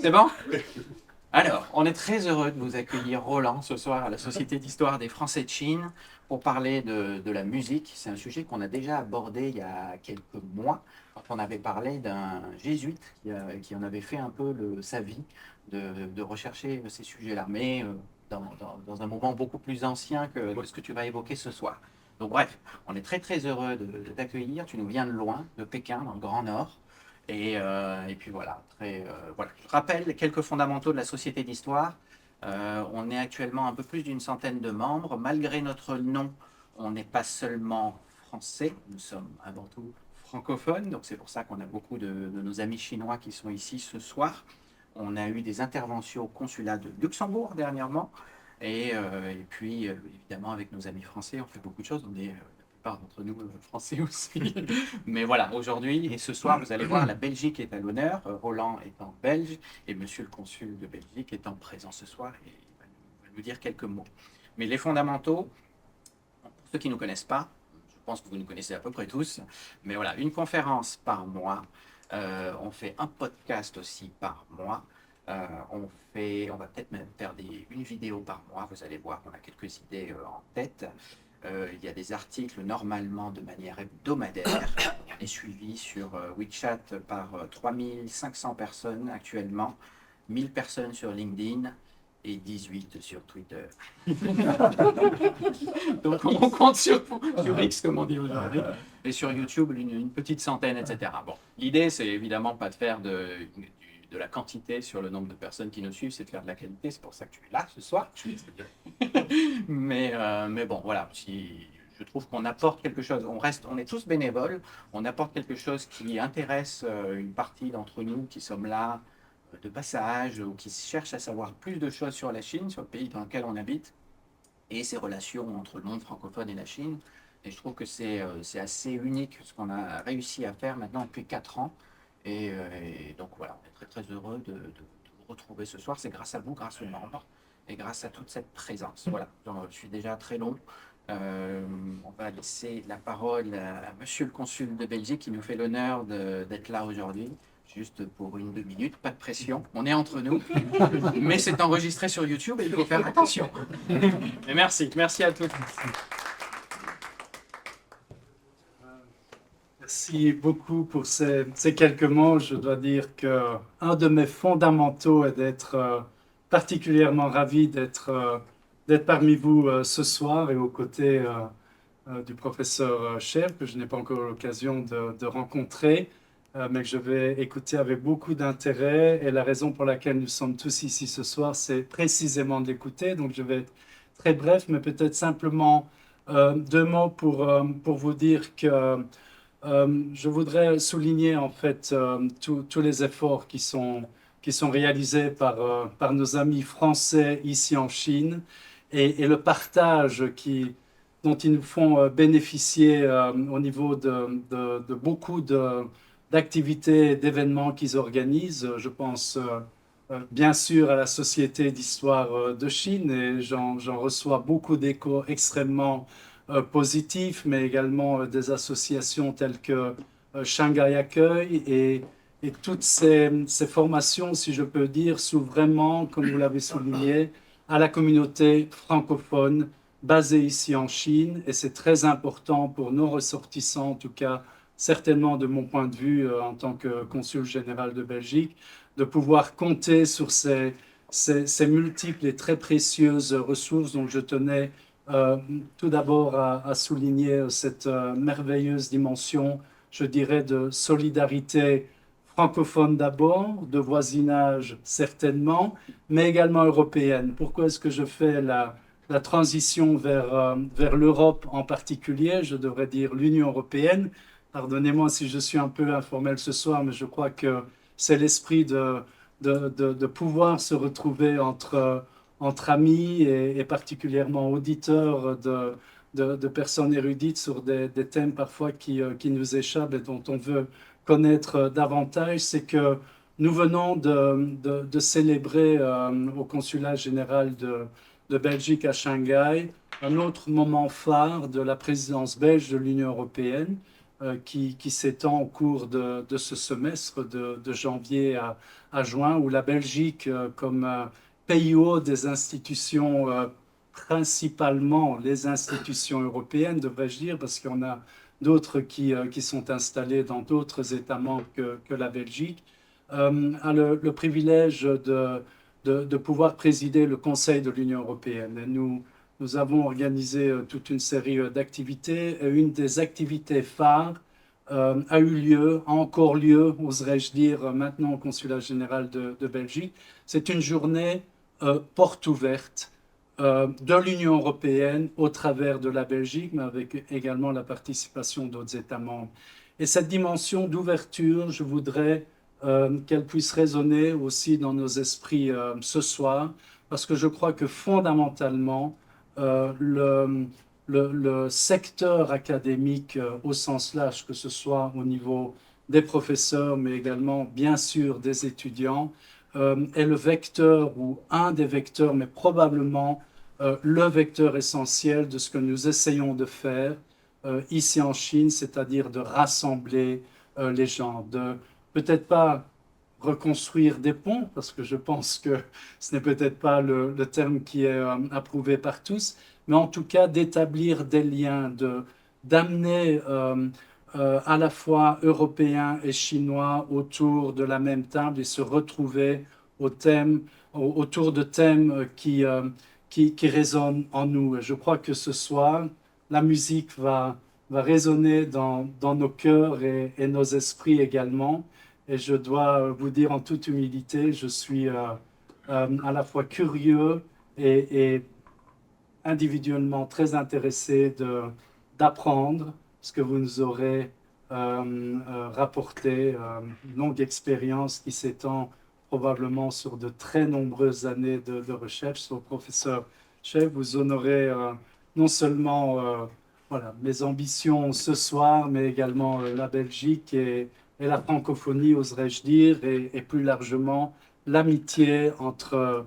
C'est bon? Alors, on est très heureux de vous accueillir, Roland, ce soir à la Société d'Histoire des Français de Chine pour parler de la musique. C'est un sujet qu'on a déjà abordé il y a quelques mois, quand on avait parlé d'un jésuite qui en avait fait un peu sa vie de rechercher ces sujets-là, mais dans un moment beaucoup plus ancien que ce que tu vas évoquer ce soir. Donc bref, on est très très heureux de t'accueillir. Tu nous viens de loin, de Pékin, dans le Grand Nord. Et puis voilà, voilà. Je rappelle quelques fondamentaux de la Société d'Histoire. On est actuellement un peu plus d'une centaine de membres. Malgré notre nom, on n'est pas seulement français, nous sommes avant tout francophones. Donc c'est pour ça qu'on a beaucoup de nos amis chinois qui sont ici ce soir. On a eu des interventions au consulat de Luxembourg dernièrement. Et puis, évidemment, avec nos amis français, on fait beaucoup de choses. On est la plupart d'entre nous français aussi. Mais voilà, aujourd'hui et ce soir, vous allez voir, la Belgique est à l'honneur. Roland étant belge et monsieur le consul de Belgique étant présent ce soir et il va nous dire quelques mots. Mais les fondamentaux, pour ceux qui ne nous connaissent pas, je pense que vous nous connaissez à peu près tous, mais voilà, une conférence par mois. On fait un podcast aussi par mois. On va peut-être même faire une vidéo par mois. Vous allez voir qu'on a quelques idées en tête. Il y a des articles normalement de manière hebdomadaire. On est suivi sur WeChat par 3500 personnes actuellement, 1000 personnes sur LinkedIn et 18 sur Twitter. Donc on compte sur X, comme on dit aujourd'hui, et sur YouTube une petite centaine, etc. Bon, l'idée, c'est évidemment pas de faire de la quantité sur le nombre de personnes qui nous suivent, c'est de faire de la qualité. C'est pour ça que tu es là ce soir. Mais bon, voilà, si je trouve qu'on apporte quelque chose, on est tous bénévoles, on apporte quelque chose qui intéresse une partie d'entre nous qui sommes là de passage ou qui cherchent à savoir plus de choses sur la Chine, sur le pays dans lequel on habite, et ses relations entre le monde francophone et la Chine. Et je trouve que c'est assez unique ce qu'on a réussi à faire maintenant depuis 4 ans. Et donc voilà, on est très très heureux de vous retrouver ce soir. C'est grâce à vous, grâce aux membres et grâce à toute cette présence. Voilà, je suis déjà très long. On va laisser la parole à Monsieur le consul de Belgique qui nous fait l'honneur d'être là aujourd'hui. Juste pour 1 2 minutes, pas de pression, on est entre nous, mais c'est enregistré sur YouTube et il faut faire attention. Mais merci à tous. Merci beaucoup pour ces quelques mots. Je dois dire qu'un de mes fondamentaux est d'être particulièrement ravi d'être parmi vous ce soir et aux côtés du professeur Cher, que je n'ai pas encore eu l'occasion de rencontrer, mais que je vais écouter avec beaucoup d'intérêt. Et la raison pour laquelle nous sommes tous ici ce soir, c'est précisément de l'écouter. Donc je vais être très bref, mais peut-être simplement 2 mots pour vous dire que je voudrais souligner en fait tous les efforts qui sont réalisés par nos amis français ici en Chine et le partage dont ils nous font bénéficier au niveau de beaucoup d'activités, d'événements qu'ils organisent. Je pense bien sûr à la Société d'Histoire de Chine et j'en reçois beaucoup d'échos extrêmement positifs, mais également des associations telles que Shanghai Accueil et toutes ces formations, si je peux dire, sont vraiment, comme vous l'avez souligné, à la communauté francophone basée ici en Chine. Et c'est très important pour nos ressortissants, en tout cas, certainement de mon point de vue en tant que consul général de Belgique, de pouvoir compter sur ces multiples et très précieuses ressources dont je tenais tout d'abord à souligner cette merveilleuse dimension, je dirais, de solidarité francophone d'abord, de voisinage certainement, mais également européenne. Pourquoi est-ce que je fais la transition vers l'Europe en particulier? Je devrais dire l'Union européenne. Pardonnez-moi si je suis un peu informel ce soir, mais je crois que c'est l'esprit de pouvoir se retrouver entre amis et particulièrement auditeurs de personnes érudites sur des thèmes parfois qui nous échappent et dont on veut connaître davantage. C'est que nous venons de célébrer au consulat général de Belgique à Shanghai un autre moment phare de la présidence belge de l'Union européenne. qui s'étend au cours de ce semestre de janvier à juin, où la Belgique, comme pays hôte des institutions, principalement les institutions européennes, devrais-je dire, parce qu'on a d'autres qui sont installés dans d'autres États membres que la Belgique, a le privilège de pouvoir présider le Conseil de l'Union européenne. Et nous avons organisé toute une série d'activités. Et une des activités phares a eu lieu, a encore lieu, oserais-je dire, maintenant au Consulat général de Belgique. C'est une journée porte ouverte de l'Union européenne au travers de la Belgique, mais avec également la participation d'autres États membres. Et cette dimension d'ouverture, je voudrais qu'elle puisse résonner aussi dans nos esprits ce soir, parce que je crois que fondamentalement, le secteur académique au sens large, que ce soit au niveau des professeurs, mais également, bien sûr, des étudiants, est le vecteur ou un des vecteurs, mais probablement le vecteur essentiel de ce que nous essayons de faire ici en Chine, c'est-à-dire de rassembler les gens, de peut-être pas reconstruire des ponts, parce que je pense que ce n'est peut-être pas le terme qui est approuvé par tous, mais en tout cas d'établir des liens, d'amener à la fois Européens et Chinois autour de la même table et se retrouver autour de thèmes qui résonnent en nous. Et je crois que ce soir, la musique va résonner dans nos cœurs et nos esprits également. Et je dois vous dire en toute humilité, je suis à la fois curieux et individuellement très intéressé d'apprendre ce que vous nous aurez rapporté, une longue expérience qui s'étend probablement sur de très nombreuses années de recherche. Sur le professeur Chef, vous honorez non seulement voilà, mes ambitions ce soir, mais également la Belgique et la francophonie, oserais-je dire, et plus largement l'amitié entre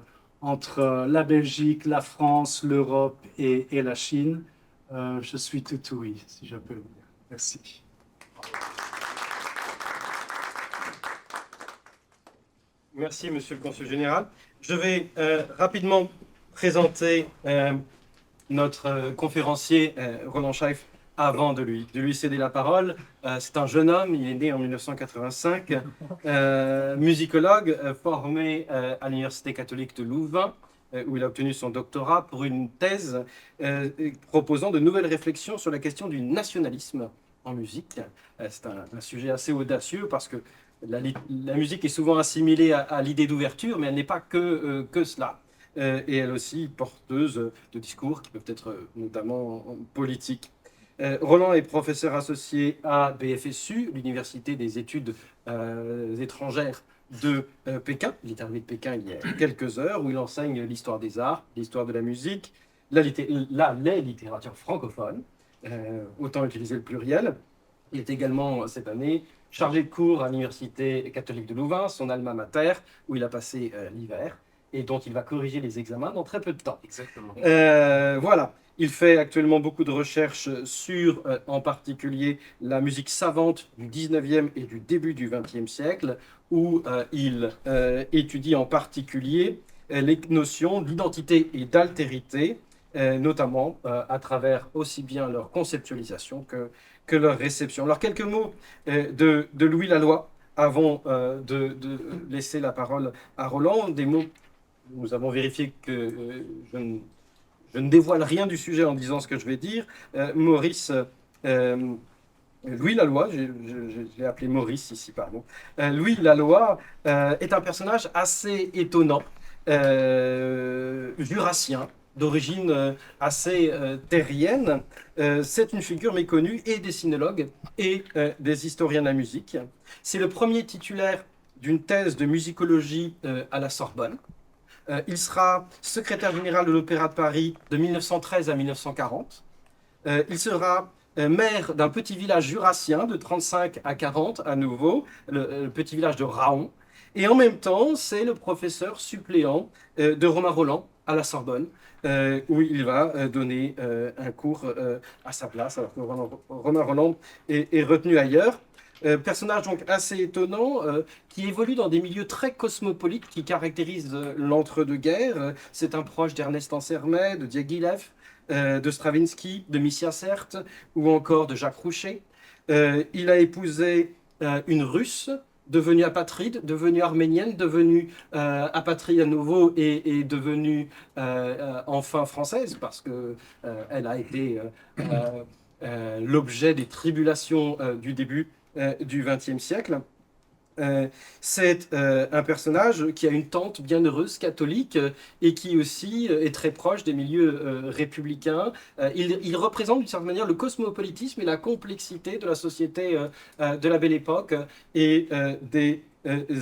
la Belgique, la France, l'Europe et la Chine. Je suis tout oui, si je peux le dire. Merci. Merci, Monsieur le Consul Général. Je vais rapidement présenter notre conférencier, Roland Scheif, avant de lui céder la parole. C'est un jeune homme, il est né en 1985, musicologue, formé à l'Université catholique de Louvain, où il a obtenu son doctorat pour une thèse proposant de nouvelles réflexions sur la question du nationalisme en musique. C'est un sujet assez audacieux parce que la musique est souvent assimilée à l'idée d'ouverture, mais elle n'est pas que cela. Et elle aussi porteuse de discours qui peuvent être notamment politiques. Roland est professeur associé à BFSU, l'Université des études étrangères de Pékin. Il est arrivé de Pékin il y a quelques heures, où il enseigne l'histoire des arts, l'histoire de la musique, les littératures francophones, autant utiliser le pluriel. Il est également, cette année, chargé de cours à l'Université catholique de Louvain, son alma mater, où il a passé l'hiver, et dont il va corriger les examens dans très peu de temps. Exactement. Voilà. Il fait actuellement beaucoup de recherches sur, en particulier, la musique savante du 19e et du début du 20e siècle, où il étudie en particulier les notions d'identité et d'altérité, notamment à travers aussi bien leur conceptualisation que leur réception. Alors, quelques mots de Louis Laloy, avant de laisser la parole à Roland. Des mots, nous avons vérifié que je ne dévoile rien du sujet en disant ce que je vais dire. Louis Laloy, je l'ai appelé Maurice ici, pardon. Louis Laloy est un personnage assez étonnant, jurassien, d'origine assez terrienne. C'est une figure méconnue et des sinologues et des historiens de la musique. C'est le premier titulaire d'une thèse de musicologie à la Sorbonne. Il sera secrétaire général de l'Opéra de Paris de 1913 à 1940. Il sera maire d'un petit village jurassien de 35 à 40 à nouveau, le petit village de Raon. Et en même temps, c'est le professeur suppléant de Romain Rolland à la Sorbonne, où il va donner un cours à sa place, alors que Romain Rolland est retenu ailleurs. Personnage donc assez étonnant, qui évolue dans des milieux très cosmopolites qui caractérisent l'entre-deux-guerres. C'est un proche d'Ernest Ansermet, de Diaghilev, de Stravinsky, de Missia Certes, ou encore de Jacques Roucher. Il a épousé une Russe, devenue apatride, devenue arménienne, devenue apatride à nouveau et devenue enfin française, parce que elle a été l'objet des tribulations du début du XXe siècle. C'est un personnage qui a une tante bienheureuse catholique et qui aussi est très proche des milieux républicains. Il représente d'une certaine manière le cosmopolitisme et la complexité de la société de la Belle Époque et des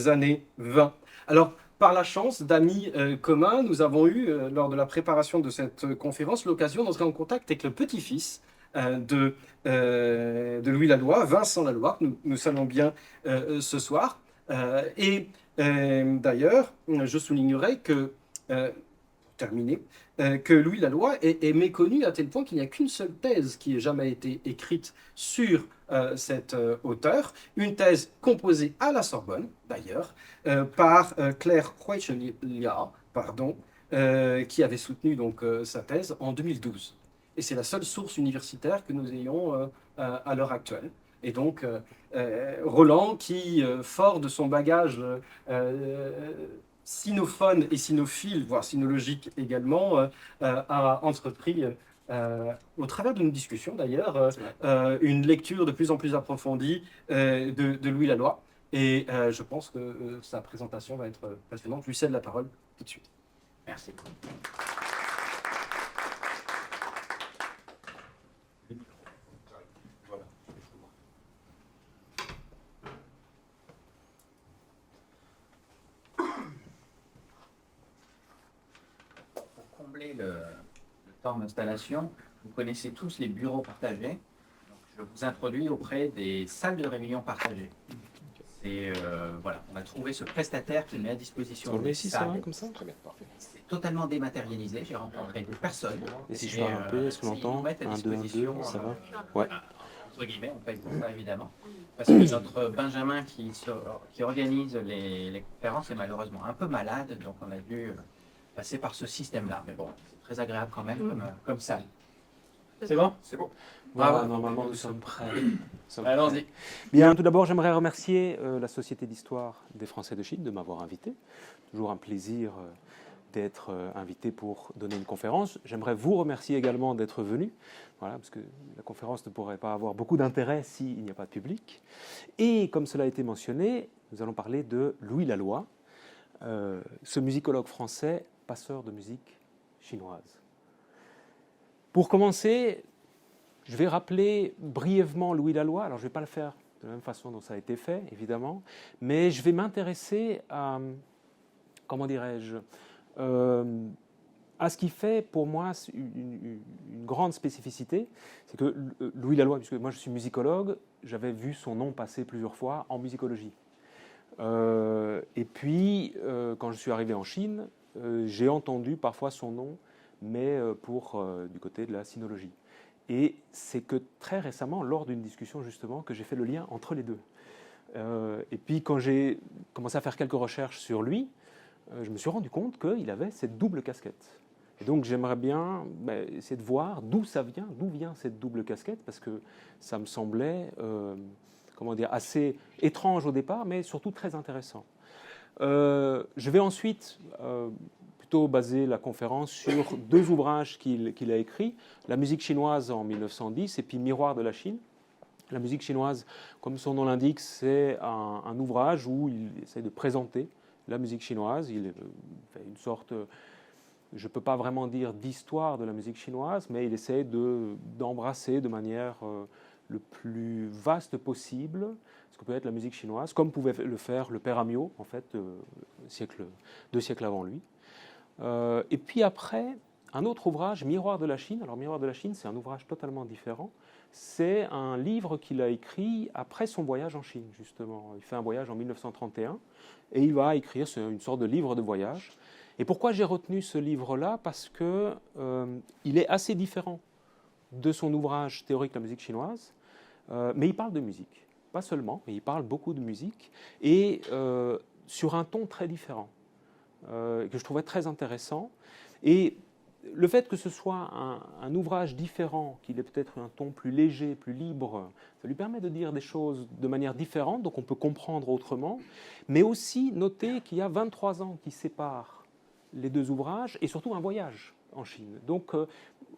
années 20. Alors, par la chance d'amis communs, nous avons eu, lors de la préparation de cette conférence, l'occasion d'entrer en contact avec le petit-fils de Louis Laloy, Vincent Laloy, que nous saluons bien ce soir. D'ailleurs, je soulignerai que, pour terminer, que Louis Laloy est méconnu à tel point qu'il n'y a qu'une seule thèse qui ait jamais été écrite sur cet auteur, une thèse composée à la Sorbonne, d'ailleurs, par Claire Roechelia, qui avait soutenu donc sa thèse en 2012. Et c'est la seule source universitaire que nous ayons à l'heure actuelle. Et donc, Rolland, qui, fort de son bagage sinophone et sinophile, voire sinologique également, a entrepris, au travers d'une discussion d'ailleurs, une lecture de plus en plus approfondie de Louis Laloy. Et je pense que sa présentation va être passionnante. Je lui cède la parole tout de suite. Merci. Le temps d'installation, vous connaissez tous les bureaux partagés. Donc, je vous introduis auprès des salles de réunion partagées. Voilà, on a trouvé ce prestataire qui met à disposition des salles. Comme ça. Très bien, parfait. C'est totalement dématérialisé. J'ai rencontré des personnes. Et si je parle un peu, est-ce qu'on entend 1, 2, 1, 2, ça va? Ouais. Entre guillemets, on paye pour ça évidemment. Parce que notre Benjamin qui organise les conférences est malheureusement un peu malade, donc on a dû passer par ce système-là. Mais bon, c'est très agréable quand même comme salle. C'est bon? C'est bon. Voilà, normalement, nous sommes prêts. Allons-y. Bien, tout d'abord, j'aimerais remercier la Société d'Histoire des Français de Chine de m'avoir invité. Toujours un plaisir d'être invité pour donner une conférence. J'aimerais vous remercier également d'être venu, voilà, parce que la conférence ne pourrait pas avoir beaucoup d'intérêt s'il n'y a pas de public. Et comme cela a été mentionné, nous allons parler de Louis Laloy, ce musicologue français, passeur de musique chinoise. Pour commencer, je vais rappeler brièvement Louis Laloy. Alors, je ne vais pas le faire de la même façon dont ça a été fait, évidemment, mais je vais m'intéresser à, comment dirais-je, à ce qui fait pour moi une grande spécificité. C'est que Louis Laloy, puisque moi je suis musicologue, j'avais vu son nom passer plusieurs fois en musicologie. Et puis, quand je suis arrivé en Chine, j'ai entendu parfois son nom, mais du côté de la sinologie. Et c'est que très récemment, lors d'une discussion justement, que j'ai fait le lien entre les deux. Et puis quand j'ai commencé à faire quelques recherches sur lui, je me suis rendu compte qu'il avait cette double casquette. Et donc j'aimerais bien essayer de voir d'où vient cette double casquette, parce que ça me semblait assez étrange au départ, mais surtout très intéressant. Je vais ensuite plutôt baser la conférence sur deux ouvrages qu'il a écrits, La musique chinoise en 1910 et puis Miroir de la Chine. La musique chinoise, comme son nom l'indique, c'est un ouvrage où il essaie de présenter la musique chinoise. Il fait une sorte, je ne peux pas vraiment dire d'histoire de la musique chinoise, mais il essaie d'embrasser de manière le plus vaste possible ce que peut être la musique chinoise, comme pouvait le faire le père Amiot, en fait, 2 siècles avant lui. Et puis après, un autre ouvrage, Miroir de la Chine. Alors Miroir de la Chine, c'est un ouvrage totalement différent. C'est un livre qu'il a écrit après son voyage en Chine, justement. Il fait un voyage en 1931 et il va écrire, c'est une sorte de livre de voyage. Et pourquoi j'ai retenu ce livre-là? Parce que il est assez différent de son ouvrage théorique La musique chinoise, mais il parle de musique. Pas seulement, mais il parle beaucoup de musique et sur un ton très différent, que je trouvais très intéressant. Et le fait que ce soit un ouvrage différent, qu'il ait peut-être un ton plus léger, plus libre, ça lui permet de dire des choses de manière différente, donc on peut comprendre autrement, mais aussi noter qu'il y a 23 ans qui séparent les deux ouvrages, et surtout un voyage en Chine. Donc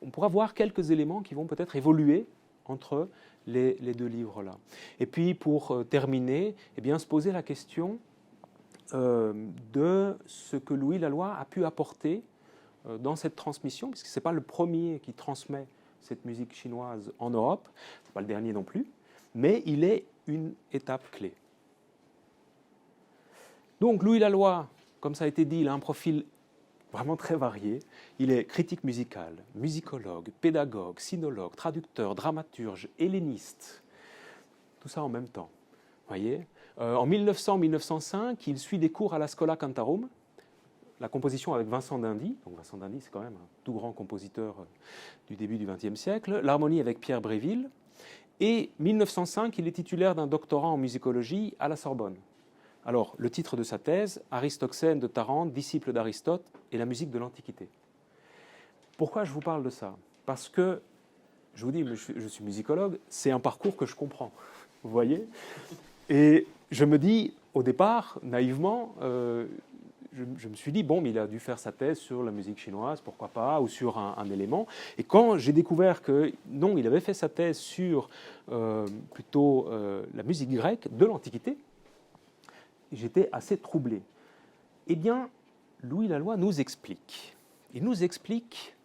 on pourra voir quelques éléments qui vont peut-être évoluer entre les deux livres-là. Et puis pour terminer, eh bien, se poser la question de ce que Louis Laloy a pu apporter dans cette transmission, puisque ce n'est pas le premier qui transmet cette musique chinoise en Europe, ce n'est pas le dernier non plus, mais il est une étape clé. Donc Louis Laloy, comme ça a été dit, il a un profil vraiment très varié. Il est critique musical, musicologue, pédagogue, sinologue, traducteur, dramaturge, helléniste, tout ça en même temps. Voyez, en 1900-1905, il suit des cours à la Schola Cantarum, la composition avec Vincent d'Indy. Donc Vincent d'Indy, c'est quand même un tout grand compositeur du début du XXe siècle. L'harmonie avec Pierre Bréville. Et 1905, il est titulaire d'un doctorat en musicologie à la Sorbonne. Alors, le titre de sa thèse, Aristoxène de Tarente, disciple d'Aristote et la musique de l'Antiquité. Pourquoi je vous parle de ça? Parce que, je vous dis, je suis musicologue, c'est un parcours que je comprends. Vous voyez? Et je me dis, au départ, naïvement, je me suis dit, bon, mais il a dû faire sa thèse sur la musique chinoise, pourquoi pas, ou sur un élément. Et quand j'ai découvert que, non, il avait fait sa thèse sur plutôt la musique grecque de l'Antiquité, j'étais assez troublé. Eh bien, Louis Laloy nous explique. Il nous explique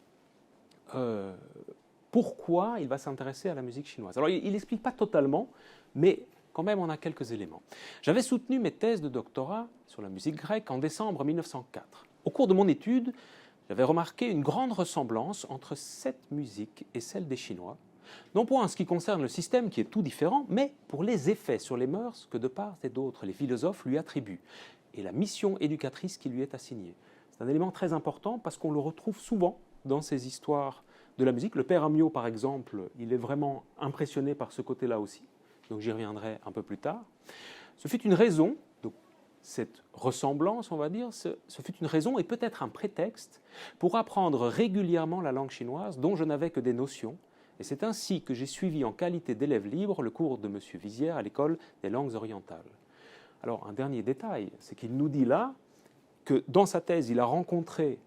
pourquoi il va s'intéresser à la musique chinoise. Alors, il n'explique pas totalement, mais quand même, on a quelques éléments. J'avais soutenu mes thèses de doctorat sur la musique grecque en décembre 1904. Au cours de mon étude, j'avais remarqué une grande ressemblance entre cette musique et celle des Chinois, non pas en ce qui concerne le système qui est tout différent, mais pour les effets sur les mœurs que de part et d'autre les philosophes lui attribuent et la mission éducatrice qui lui est assignée. C'est un élément très important parce qu'on le retrouve souvent dans ces histoires de la musique. Le père Amiot, par exemple, il est vraiment impressionné par ce côté-là aussi. Donc j'y reviendrai un peu plus tard. Ce fut une raison, donc cette ressemblance, on va dire, ce fut une raison et peut-être un prétexte pour apprendre régulièrement la langue chinoise dont je n'avais que des notions. Et c'est ainsi que j'ai suivi en qualité d'élève libre le cours de M. Vizière à l'école des langues orientales. Alors un dernier détail, c'est qu'il nous dit là que dans sa thèse, il a rencontré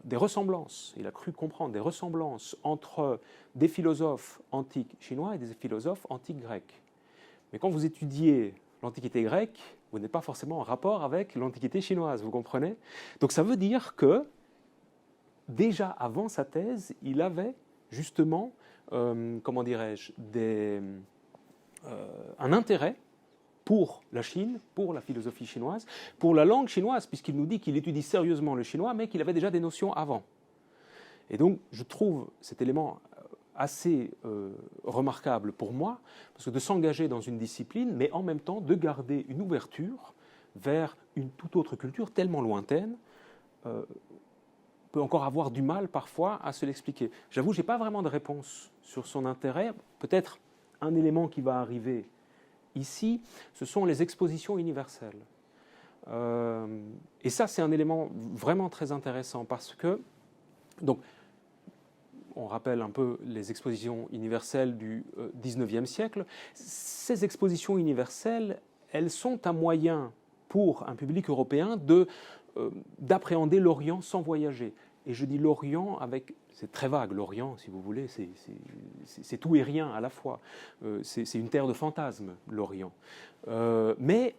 des ressemblances, il a cru comprendre des ressemblances entre des philosophes antiques chinois et des philosophes antiques grecs. Mais quand vous étudiez l'Antiquité grecque, vous n'êtes pas forcément en rapport avec l'Antiquité chinoise, vous comprenez? Donc ça veut dire que, déjà avant sa thèse, il avait justement, comment dirais-je, un intérêt pour la Chine, pour la philosophie chinoise, pour la langue chinoise, puisqu'il nous dit qu'il étudie sérieusement le chinois, mais qu'il avait déjà des notions avant. Et donc, je trouve cet élément assez remarquable pour moi, parce que de s'engager dans une discipline, mais en même temps de garder une ouverture vers une toute autre culture tellement lointaine, peut encore avoir du mal parfois à se l'expliquer. J'avoue, je n'ai pas vraiment de réponse sur son intérêt. Peut-être un élément qui va arriver ici, ce sont les expositions universelles. Et ça, c'est un élément vraiment très intéressant parce que, donc, on rappelle un peu les expositions universelles du XIXe siècle. Ces expositions universelles, elles sont un moyen pour un public européen d'appréhender l'Orient sans voyager. Et je dis l'Orient avec... C'est très vague, l'Orient, si vous voulez, c'est tout et rien à la fois. C'est une terre de fantasmes, l'Orient. Mais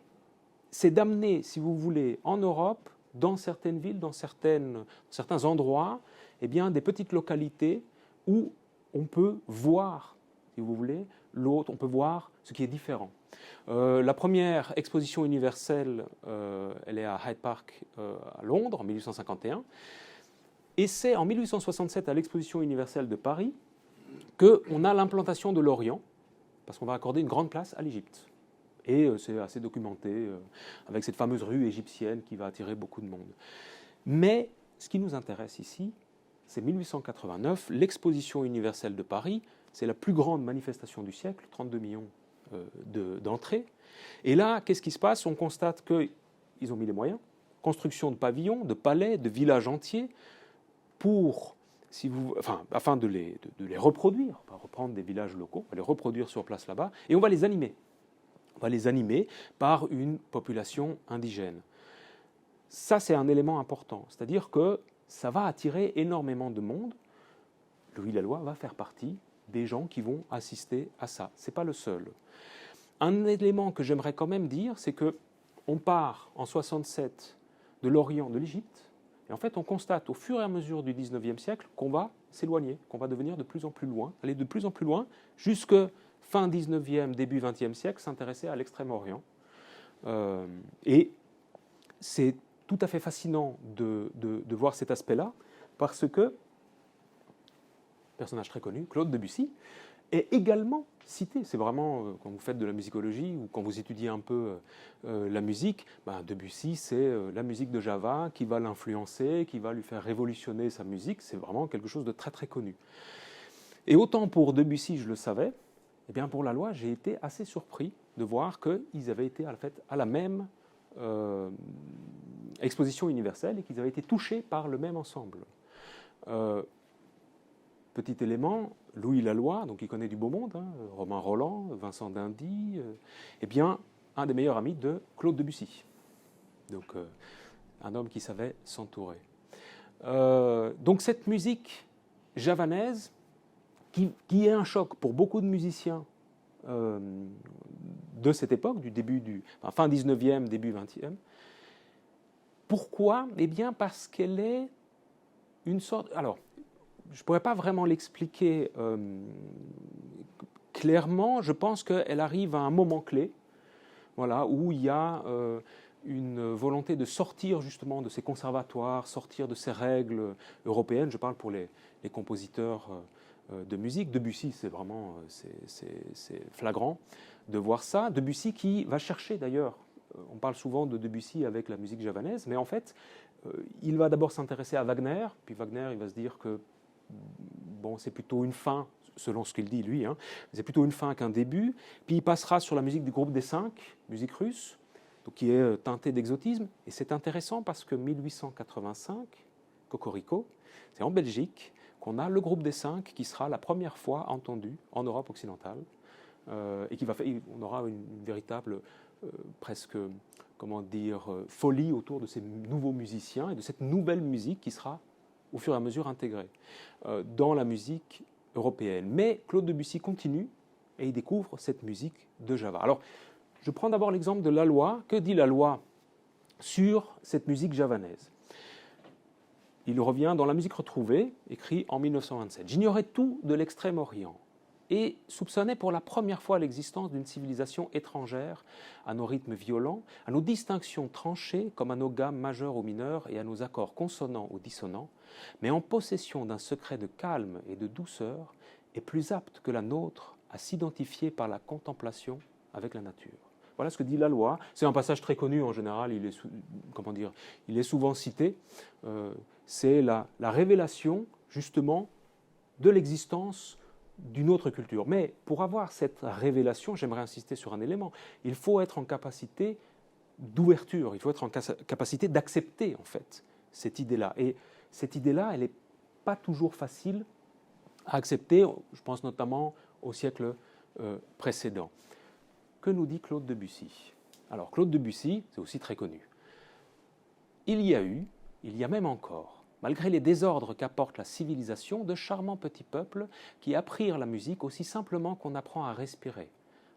c'est d'amener, si vous voulez, en Europe, dans certaines villes, dans certains endroits, eh bien, des petites localités où on peut voir, si vous voulez, l'autre, on peut voir ce qui est différent. La première exposition universelle, elle est à Hyde Park, à Londres, en 1851. Et c'est en 1867, à l'Exposition universelle de Paris, qu'on a l'implantation de l'Orient, parce qu'on va accorder une grande place à l'Égypte. Et c'est assez documenté, avec cette fameuse rue égyptienne qui va attirer beaucoup de monde. Mais ce qui nous intéresse ici, c'est 1889, l'Exposition universelle de Paris, c'est la plus grande manifestation du siècle, 32 millions d'entrées. Et là, qu'est-ce qui se passe? On constate qu'ils ont mis les moyens, construction de pavillons, de palais, de villages entiers, afin de les reproduire, on va reprendre des villages locaux, on va les reproduire sur place là-bas, et on va les animer. On va les animer par une population indigène. Ça, c'est un élément important, c'est-à-dire que ça va attirer énormément de monde. Louis Laloy va faire partie des gens qui vont assister à ça. Ce n'est pas le seul. Un élément que j'aimerais quand même dire, c'est qu'on part en 67 de l'Orient, de l'Égypte, et en fait on constate au fur et à mesure du 19e siècle qu'on va s'éloigner, qu'on va devenir de plus en plus loin, aller de plus en plus loin, jusque fin 19e, début 20e siècle, s'intéresser à l'Extrême-Orient. Et c'est tout à fait fascinant de voir cet aspect-là, parce que, personnage très connu, Claude Debussy, est également cité. C'est vraiment, quand vous faites de la musicologie ou quand vous étudiez un peu la musique, Debussy, c'est la musique de Java qui va l'influencer, qui va lui faire révolutionner sa musique. C'est vraiment quelque chose de très très connu. Et autant pour Debussy, je le savais, eh bien pour Laloy, j'ai été assez surpris de voir qu'ils avaient été à la même exposition universelle et qu'ils avaient été touchés par le même ensemble. Petit élément, Louis Laloy, donc il connaît du beau monde, Romain Rolland, Vincent d'Indy, eh bien, un des meilleurs amis de Claude Debussy. Donc, un homme qui savait s'entourer. Donc, cette musique javanaise, qui est un choc pour beaucoup de musiciens de cette époque, fin 19e, début 20e. Pourquoi? Eh bien, parce qu'elle est une sorte... Alors, je ne pourrais pas vraiment l'expliquer clairement. Je pense qu'elle arrive à un moment clé, voilà, où il y a une volonté de sortir justement de ces conservatoires, sortir de ces règles européennes. Je parle pour les compositeurs de musique. Debussy, c'est vraiment c'est flagrant de voir ça. Debussy qui va chercher d'ailleurs, on parle souvent de Debussy avec la musique javanaise, mais en fait, il va d'abord s'intéresser à Wagner, puis Wagner, il va se dire que bon, c'est plutôt une fin, selon ce qu'il dit lui, c'est plutôt une fin qu'un début. Puis il passera sur la musique du groupe des Cinq, musique russe, donc qui est teintée d'exotisme. Et c'est intéressant parce que 1885, Cocorico, c'est en Belgique qu'on a le groupe des Cinq qui sera la première fois entendu en Europe occidentale et on aura une véritable presque, comment dire, folie autour de ces nouveaux musiciens et de cette nouvelle musique qui sera au fur et à mesure intégrée dans la musique européenne. Mais Claude Debussy continue et il découvre cette musique de Java. Alors, je prends d'abord l'exemple de Laloy. Que dit Laloy sur cette musique javanaise? Il revient dans La musique retrouvée, écrit en 1927. « J'ignorais tout de l'Extrême-Orient et soupçonnait pour la première fois l'existence d'une civilisation étrangère à nos rythmes violents, à nos distinctions tranchées comme à nos gammes majeures ou mineures et à nos accords consonants ou dissonants, mais en possession d'un secret de calme et de douceur et plus apte que la nôtre à s'identifier par la contemplation avec la nature. » Voilà ce que dit Laloy. C'est un passage très connu en général, il est souvent cité. C'est la révélation justement de l'existence d'une autre culture. Mais pour avoir cette révélation, j'aimerais insister sur un élément, il faut être en capacité d'ouverture, il faut être en capacité d'accepter en fait cette idée-là. Et cette idée-là, elle n'est pas toujours facile à accepter, je pense notamment au siècle précédent. Que nous dit Claude Debussy? Alors Claude Debussy, c'est aussi très connu. Il y a même encore, malgré les désordres qu'apporte la civilisation, de charmants petits peuples qui apprirent la musique aussi simplement qu'on apprend à respirer.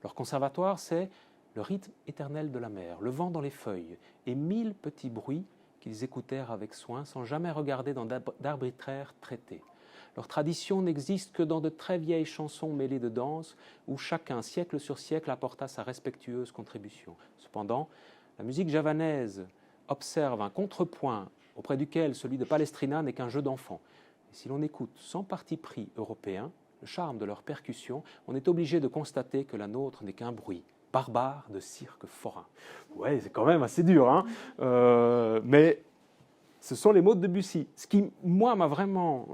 Leur conservatoire, c'est le rythme éternel de la mer, le vent dans les feuilles, et 1000 petits bruits qu'ils écoutèrent avec soin sans jamais regarder dans d'arbitraires traités. Leur tradition n'existe que dans de très vieilles chansons mêlées de danse, où chacun, siècle sur siècle, apporta sa respectueuse contribution. Cependant, la musique javanaise observe un contrepoint auprès duquel celui de Palestrina n'est qu'un jeu d'enfant. Et si l'on écoute sans parti pris européen le charme de leur percussion, on est obligé de constater que la nôtre n'est qu'un bruit barbare de cirque forain. Ouais, c'est quand même assez dur, hein, mais ce sont les mots de Debussy. Ce qui, moi, m'a vraiment...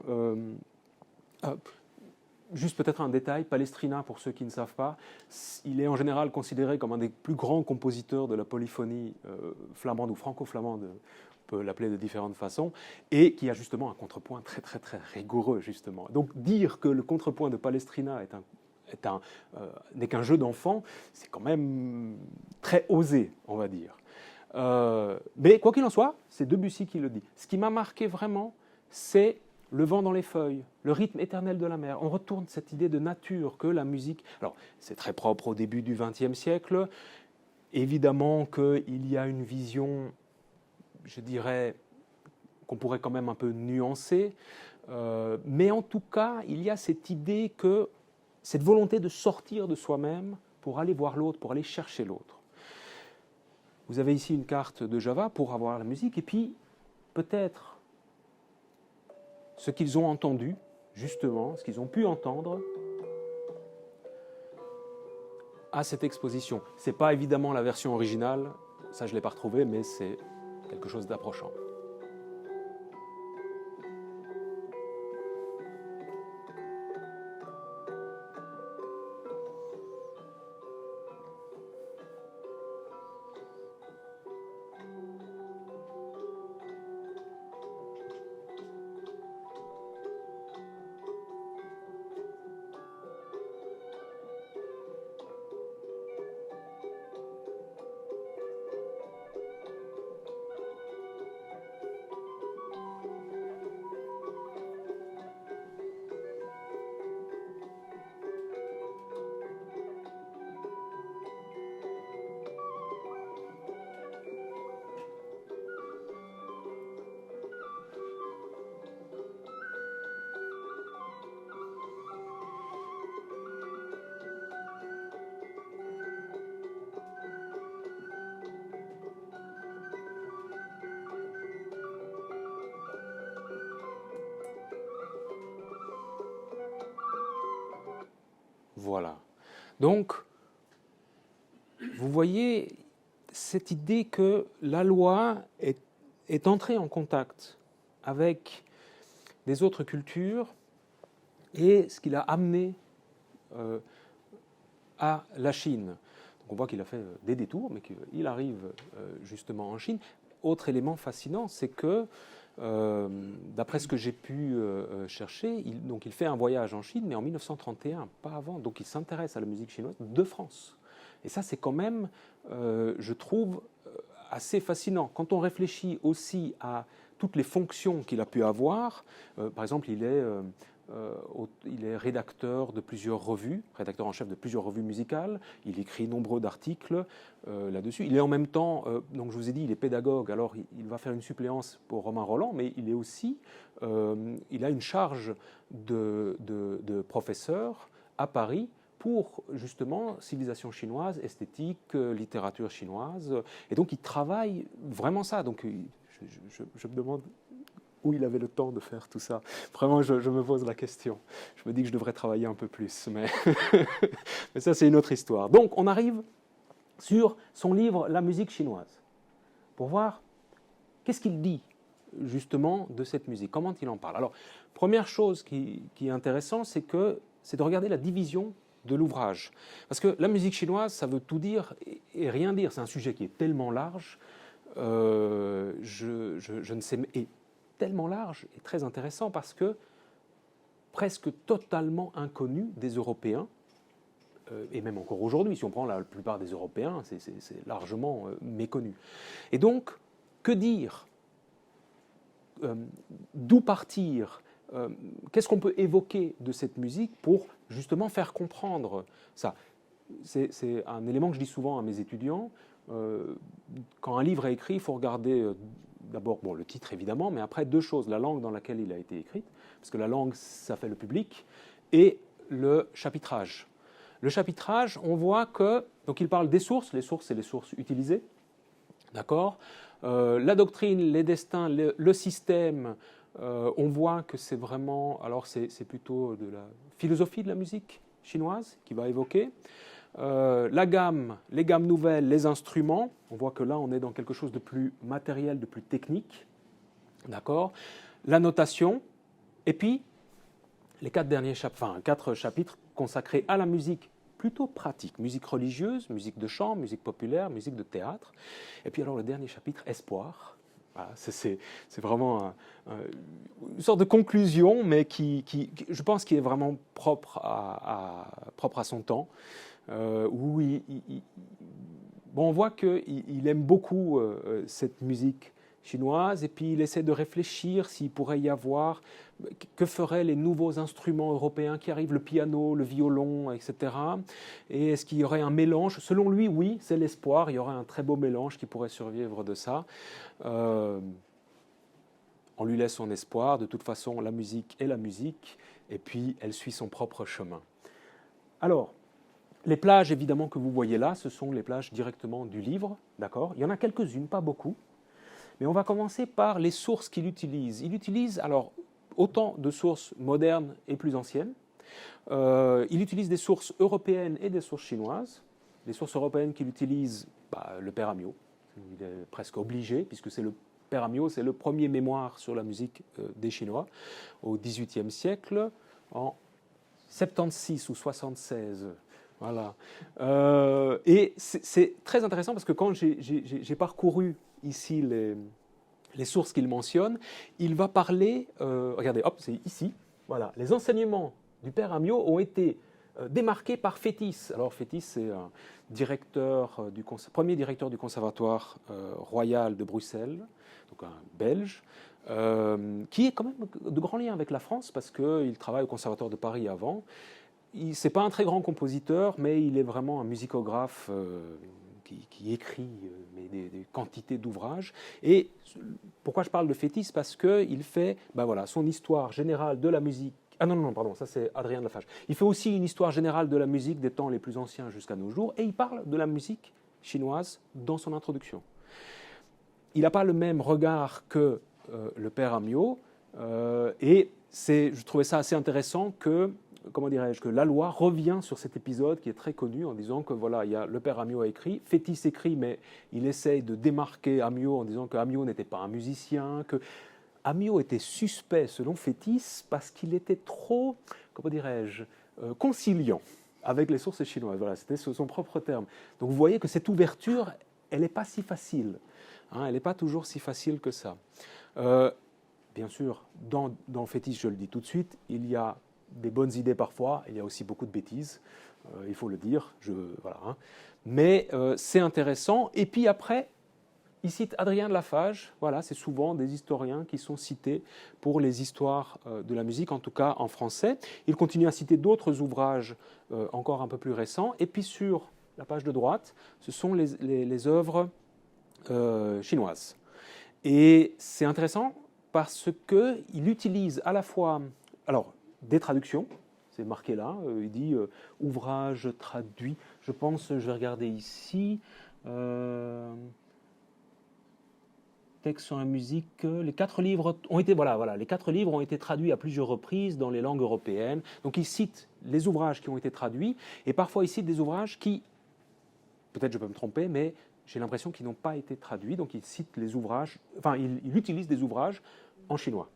juste peut-être un détail, Palestrina, pour ceux qui ne savent pas, il est en général considéré comme un des plus grands compositeurs de la polyphonie flamande ou franco-flamande, on peut l'appeler de différentes façons, et qui a justement un contrepoint très très très rigoureux, justement. Donc dire que le contrepoint de Palestrina n'est qu'un jeu d'enfant, c'est quand même très osé, on va dire. Mais quoi qu'il en soit, c'est Debussy qui le dit. Ce qui m'a marqué vraiment, c'est le vent dans les feuilles, le rythme éternel de la mer. On retourne cette idée de nature que la musique... Alors, c'est très propre au début du XXe siècle. Évidemment qu'il y a une vision, je dirais, qu'on pourrait quand même un peu nuancer. Mais en tout cas, il y a cette idée que cette volonté de sortir de soi-même pour aller voir l'autre, pour aller chercher l'autre. Vous avez ici une carte de Java pour avoir la musique, et puis peut-être ce qu'ils ont entendu, justement, ce qu'ils ont pu entendre à cette exposition. Ce n'est pas évidemment la version originale, ça je ne l'ai pas retrouvé, mais c'est quelque chose d'approchant. Voilà. Donc, vous voyez cette idée que la loi est entrée en contact avec des autres cultures et ce qu'il a amené à la Chine. Donc on voit qu'il a fait des détours, mais qu'il arrive justement en Chine. Autre élément fascinant, c'est que d'après ce que j'ai pu chercher, il fait un voyage en Chine, mais en 1931, pas avant. Donc il s'intéresse à la musique chinoise de France. Et ça, c'est quand même, je trouve, assez fascinant. Quand on réfléchit aussi à toutes les fonctions qu'il a pu avoir, par exemple, il est rédacteur de plusieurs revues, rédacteur en chef de plusieurs revues musicales. Il écrit nombreux d'articles là-dessus. Il est en même temps, donc je vous ai dit, il est pédagogue. Alors il va faire une suppléance pour Romain Roland, mais il est aussi, il a une charge de professeur à Paris pour justement civilisation chinoise, esthétique, littérature chinoise. Et donc il travaille vraiment ça. Donc je me demande où il avait le temps de faire tout ça. Vraiment, je me pose la question. Je me dis que je devrais travailler un peu plus, mais, mais ça, c'est une autre histoire. Donc, on arrive sur son livre « La musique chinoise » pour voir qu'est-ce qu'il dit, justement, de cette musique, comment il en parle. Alors, première chose qui est intéressante, c'est de regarder la division de l'ouvrage. Parce que la musique chinoise, ça veut tout dire et rien dire. C'est un sujet qui est tellement large, je ne sais... Et tellement large et très intéressant parce que presque totalement inconnu des Européens, et même encore aujourd'hui, si on prend la plupart des Européens, c'est largement méconnu. Et donc, que dire ? D'où partir ? Qu'est-ce qu'on peut évoquer de cette musique pour justement faire comprendre ça ? C'est un élément que je dis souvent à mes étudiants. Quand un livre est écrit, il faut regarder d'abord le titre évidemment, mais après deux choses, la langue dans laquelle il a été écrit, parce que la langue ça fait le public, et le chapitrage. Le chapitrage, on voit que, donc il parle des sources, les sources c'est les sources utilisées, D'accord. La doctrine, les destins, le système, on voit que c'est vraiment, alors c'est plutôt de la philosophie de la musique chinoise qui va évoquer. La gamme, les gammes nouvelles, les instruments, on voit que là on est dans quelque chose de plus matériel, de plus technique. D'accord. La notation, et puis les 4 chapitres consacrés à la musique plutôt pratique, musique religieuse, musique de chant, musique populaire, musique de théâtre. Et puis alors le dernier chapitre, espoir. Voilà, c'est vraiment une sorte de conclusion, mais je pense qui est vraiment propre à son temps, où bon, on voit qu'il aime beaucoup cette musique chinoise, et puis il essaie de réfléchir s'il pourrait y avoir, que feraient les nouveaux instruments européens qui arrivent, le piano, le violon, etc. Et est-ce qu'il y aurait un mélange? Selon lui, oui, c'est l'espoir, il y aurait un très beau mélange qui pourrait survivre de ça. On lui laisse son espoir, de toute façon la musique est la musique, et puis elle suit son propre chemin. Alors, les plages évidemment que vous voyez là, ce sont les plages directement du livre, d'accord? Il y en a quelques-unes, pas beaucoup. Mais on va commencer par les sources qu'il utilise. Il utilise alors autant de sources modernes et plus anciennes. Il utilise des sources européennes et des sources chinoises. Les sources européennes qu'il utilise, le père Amiot. Il est presque obligé, puisque c'est le père Amiot, c'est le premier mémoire sur la musique des Chinois au XVIIIe siècle, en 76 ou 76. Voilà. Et c'est très intéressant parce que quand j'ai parcouru ici les sources qu'il mentionne, il va parler, regardez, hop, c'est ici, voilà, les enseignements du père Amiot ont été démarqués par Fétis. Alors Fétis, c'est un premier directeur du conservatoire royal de Bruxelles, donc un Belge, qui est quand même de grands liens avec la France parce qu'il travaille au conservatoire de Paris avant. C'est pas un très grand compositeur, mais il est vraiment un musicographe qui écrit des quantités d'ouvrages. Et pourquoi je parle de Fétis? Parce qu'il fait son histoire générale de la musique. Ah non, pardon, ça c'est Adrien de Lafage. Il fait aussi une histoire générale de la musique des temps les plus anciens jusqu'à nos jours, et il parle de la musique chinoise dans son introduction. Il n'a pas le même regard que le père Amiot, et je trouvais ça assez intéressant que Laloy revient sur cet épisode qui est très connu en disant que voilà, le père Amiot a écrit, Fétis écrit, mais il essaye de démarquer Amiot en disant que Amiot n'était pas un musicien, que Amiot était suspect selon Fétis parce qu'il était trop, conciliant avec les sources chinoises. Voilà, c'était son propre terme. Donc vous voyez que cette ouverture, elle n'est pas si facile. Elle n'est pas toujours si facile que ça. Bien sûr, dans Fétis, je le dis tout de suite, il y a des bonnes idées parfois, il y a aussi beaucoup de bêtises, il faut le dire, mais c'est intéressant. Et puis après, il cite Adrien de Lafage, voilà, c'est souvent des historiens qui sont cités pour les histoires de la musique, en tout cas en français. Il continue à citer d'autres ouvrages encore un peu plus récents, et puis sur la page de droite, ce sont les œuvres chinoises. Et c'est intéressant parce qu'il utilise à la fois des traductions, c'est marqué là, il dit ouvrage traduit, je pense, je vais regarder ici, texte sur la musique, les 4 livres ont été, les 4 livres ont été traduits à plusieurs reprises dans les langues européennes, donc il cite les ouvrages qui ont été traduits, et parfois il cite des ouvrages qui, peut-être je peux me tromper, mais j'ai l'impression qu'ils n'ont pas été traduits, donc il cite les ouvrages, il utilise des ouvrages en chinois.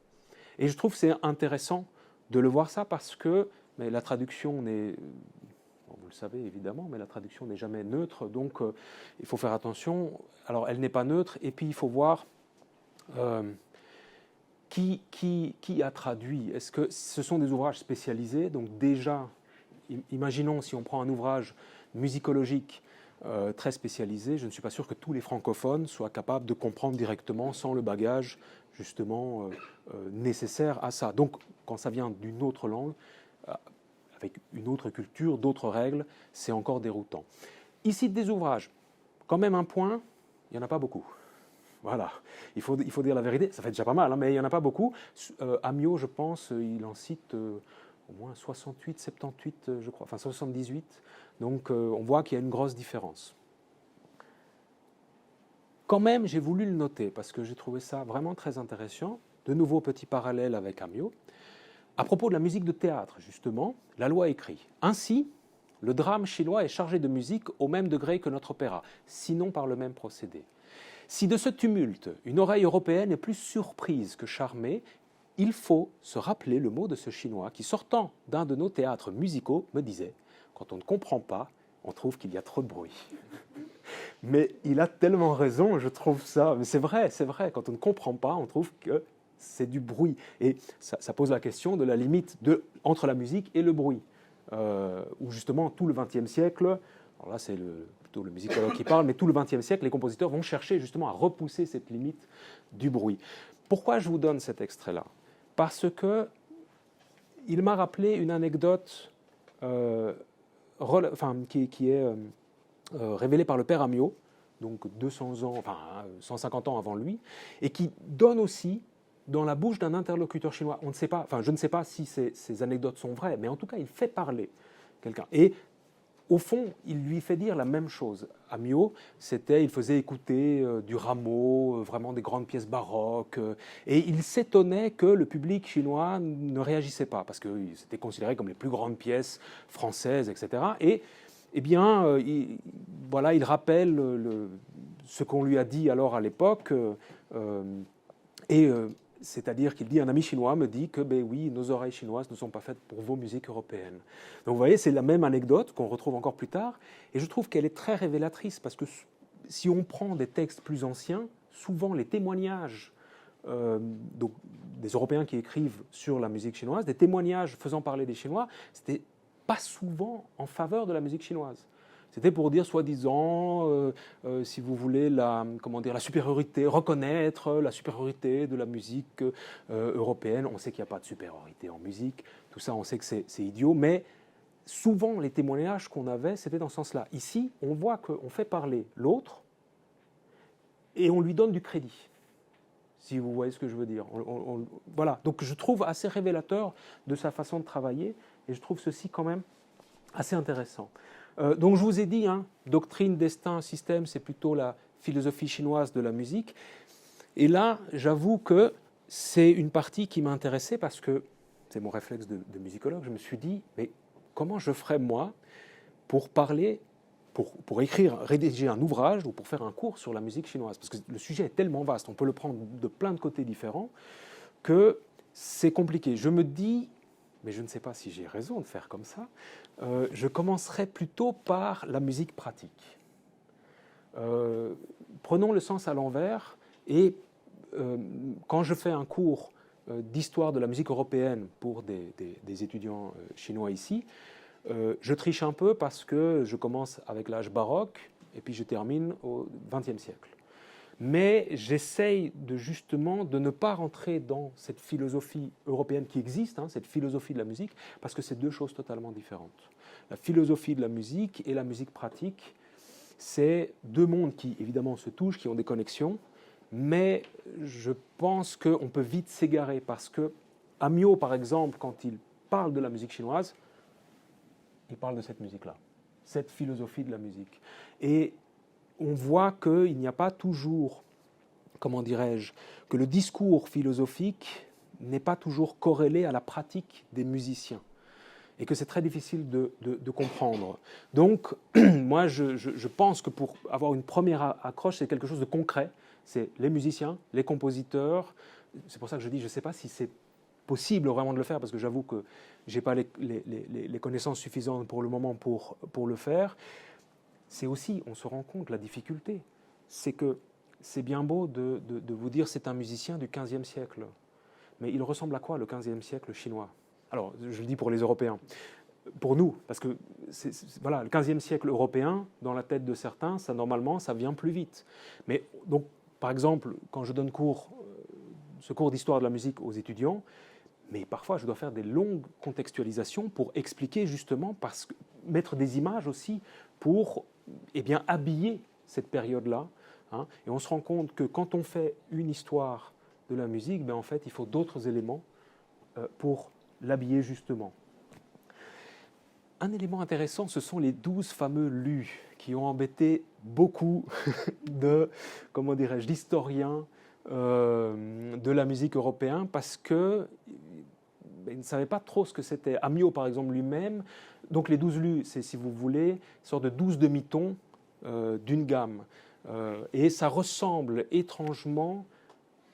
Et je trouve que c'est intéressant de le voir ça parce que la traduction n'est, vous le savez évidemment, mais la traduction n'est jamais neutre, donc il faut faire attention. Alors elle n'est pas neutre, et puis il faut voir qui a traduit. Est-ce que ce sont des ouvrages spécialisés? Donc déjà, imaginons si on prend un ouvrage musicologique très spécialisé, je ne suis pas sûr que tous les francophones soient capables de comprendre directement sans le bagage justement nécessaire à ça. Donc quand ça vient d'une autre langue, avec une autre culture, d'autres règles, c'est encore déroutant. Il cite des ouvrages. Quand même un point, il n'y en a pas beaucoup. Voilà, il faut dire la vérité, ça fait déjà pas mal, mais il n'y en a pas beaucoup. Amiot, je pense, il en cite au moins 68, 78, je crois, enfin 78. Donc on voit qu'il y a une grosse différence. quand même, j'ai voulu le noter parce que j'ai trouvé ça vraiment très intéressant. De nouveau, petit parallèle avec Amyot. À propos de la musique de théâtre, justement, la loi écrit « Ainsi, le drame chinois est chargé de musique au même degré que notre opéra, sinon par le même procédé. Si de ce tumulte, une oreille européenne est plus surprise que charmée, il faut se rappeler le mot de ce Chinois qui, sortant d'un de nos théâtres musicaux, me disait « Quand on ne comprend pas, on trouve qu'il y a trop de bruit. » Mais il a tellement raison, je trouve ça. Mais c'est vrai, quand on ne comprend pas, on trouve que c'est du bruit. Et ça pose la question de la limite entre la musique et le bruit. Où justement, tout le XXe siècle, alors là c'est plutôt le musicologue qui parle, mais tout le XXe siècle, les compositeurs vont chercher justement à repousser cette limite du bruit. Pourquoi je vous donne cet extrait-là? Parce que il m'a rappelé une anecdote qui est révélée par le père Amyot, donc 200 ans, 150 ans avant lui, et qui donne aussi dans la bouche d'un interlocuteur chinois. On ne sait pas, je ne sais pas si ces anecdotes sont vraies, mais en tout cas, il fait parler quelqu'un. Et au fond, il lui fait dire la même chose. Amyot, il faisait écouter du Rameau, vraiment des grandes pièces baroques, et il s'étonnait que le public chinois ne réagissait pas, parce que c'était considéré comme les plus grandes pièces françaises, etc. Et eh bien, il rappelle ce qu'on lui a dit alors à l'époque, c'est-à-dire qu'il dit, un ami chinois me dit que, ben oui, nos oreilles chinoises ne sont pas faites pour vos musiques européennes. Donc vous voyez, c'est la même anecdote qu'on retrouve encore plus tard, et je trouve qu'elle est très révélatrice, parce que si on prend des textes plus anciens, souvent les témoignages donc, des Européens qui écrivent sur la musique chinoise, des témoignages faisant parler des Chinois, c'était pas souvent en faveur de la musique chinoise. C'était pour dire, soi-disant, si vous voulez, la supériorité, reconnaître la supériorité de la musique européenne. On sait qu'il n'y a pas de supériorité en musique, tout ça, on sait que c'est idiot, mais souvent, les témoignages qu'on avait, c'était dans ce sens-là. Ici, on voit qu'on fait parler l'autre et on lui donne du crédit, si vous voyez ce que je veux dire. Voilà, donc je trouve assez révélateur de sa façon de travailler, et je trouve ceci quand même assez intéressant. Donc je vous ai dit, doctrine, destin, système, c'est plutôt la philosophie chinoise de la musique. Et là, j'avoue que c'est une partie qui m'a intéressé parce que c'est mon réflexe de musicologue. Je me suis dit, mais comment je ferais moi pour parler, pour écrire, rédiger un ouvrage ou pour faire un cours sur la musique chinoise? Parce que le sujet est tellement vaste, on peut le prendre de plein de côtés différents, que c'est compliqué. Je me dis, mais je ne sais pas si j'ai raison de faire comme ça, je commencerai plutôt par la musique pratique. Prenons le sens à l'envers, et quand je fais un cours d'histoire de la musique européenne pour des étudiants chinois ici, je triche un peu parce que je commence avec l'âge baroque et puis je termine au XXe siècle. Mais j'essaye justement de ne pas rentrer dans cette philosophie européenne qui existe, cette philosophie de la musique, parce que c'est deux choses totalement différentes. La philosophie de la musique et la musique pratique, c'est deux mondes qui évidemment se touchent, qui ont des connexions, mais je pense qu'on peut vite s'égarer, parce que Amyot, par exemple, quand il parle de la musique chinoise, il parle de cette musique-là, cette philosophie de la musique. Et on voit qu'il n'y a pas toujours, comment dirais-je, que le discours philosophique n'est pas toujours corrélé à la pratique des musiciens, et que c'est très difficile de comprendre. Donc, moi, je pense que pour avoir une première accroche, c'est quelque chose de concret. C'est les musiciens, les compositeurs. C'est pour ça que je dis, je ne sais pas si c'est possible vraiment de le faire, parce que j'avoue que je n'ai pas les connaissances suffisantes pour le moment pour le faire. C'est aussi, on se rend compte, la difficulté. C'est que c'est bien beau de vous dire c'est un musicien du XVe siècle. Mais il ressemble à quoi le XVe siècle chinois? Alors, je le dis pour les Européens. Pour nous, parce que voilà, le XVe siècle européen, dans la tête de certains, normalement, ça vient plus vite. Mais donc, par exemple, quand je donne ce cours d'histoire de la musique aux étudiants, mais parfois je dois faire des longues contextualisations pour expliquer justement, mettre des images aussi pour habiller cette période-là. Et on se rend compte que quand on fait une histoire de la musique, en fait, il faut d'autres éléments pour l'habiller justement. un élément intéressant, ce sont les 12 fameux lus qui ont embêté beaucoup de, comment dirais-je, d'historiens de la musique européenne parce que ils ne savaient pas trop ce que c'était. Amyot, par exemple, lui-même, donc les 12 lus, c'est, si vous voulez, une sorte de 12 demi-tons d'une gamme. Et ça ressemble étrangement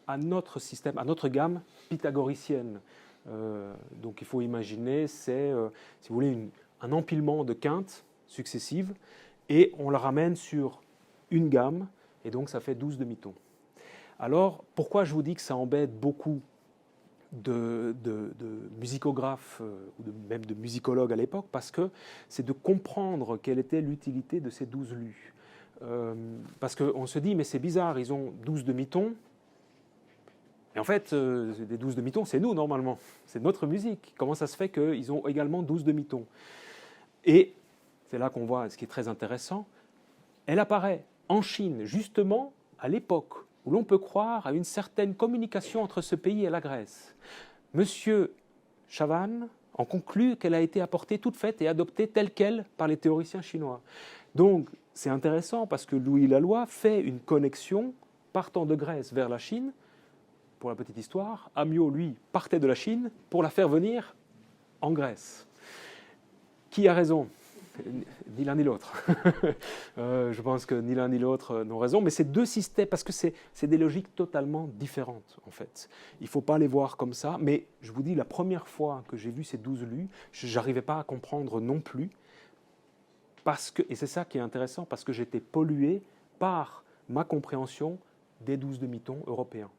à notre système, à notre gamme pythagoricienne. Donc il faut imaginer, c'est, si vous voulez, un empilement de quintes successives, et on la ramène sur une gamme, et donc ça fait 12 demi-tons. Alors, pourquoi je vous dis que ça embête beaucoup de musicographes ou même de musicologues à l'époque? Parce que c'est de comprendre quelle était l'utilité de ces 12 lus. Parce qu'on se dit, mais c'est bizarre, ils ont 12 demi-tons, et en fait, des 12 demi-tons, c'est nous normalement, c'est notre musique. Comment ça se fait qu'ils ont également 12 demi-tons? Et c'est là qu'on voit ce qui est très intéressant, elle apparaît en Chine, justement à l'époque où l'on peut croire à une certaine communication entre ce pays et la Grèce. Monsieur Chavannes en conclut qu'elle a été apportée toute faite et adoptée telle qu'elle par les théoriciens chinois. Donc c'est intéressant parce que Louis Laloy fait une connexion partant de Grèce vers la Chine. Pour la petite histoire, Amyot, lui, partait de la Chine pour la faire venir en Grèce. Qui a raison? Ni l'un ni l'autre. Je pense que ni l'un ni l'autre n'ont raison, mais c'est deux systèmes, parce que c'est des logiques totalement différentes, en fait. Il ne faut pas les voir comme ça, mais je vous dis, la première fois que j'ai vu ces 12 lus, je n'arrivais pas à comprendre non plus, parce que, et c'est ça qui est intéressant, parce que j'étais pollué par ma compréhension des 12 demi-tons européens.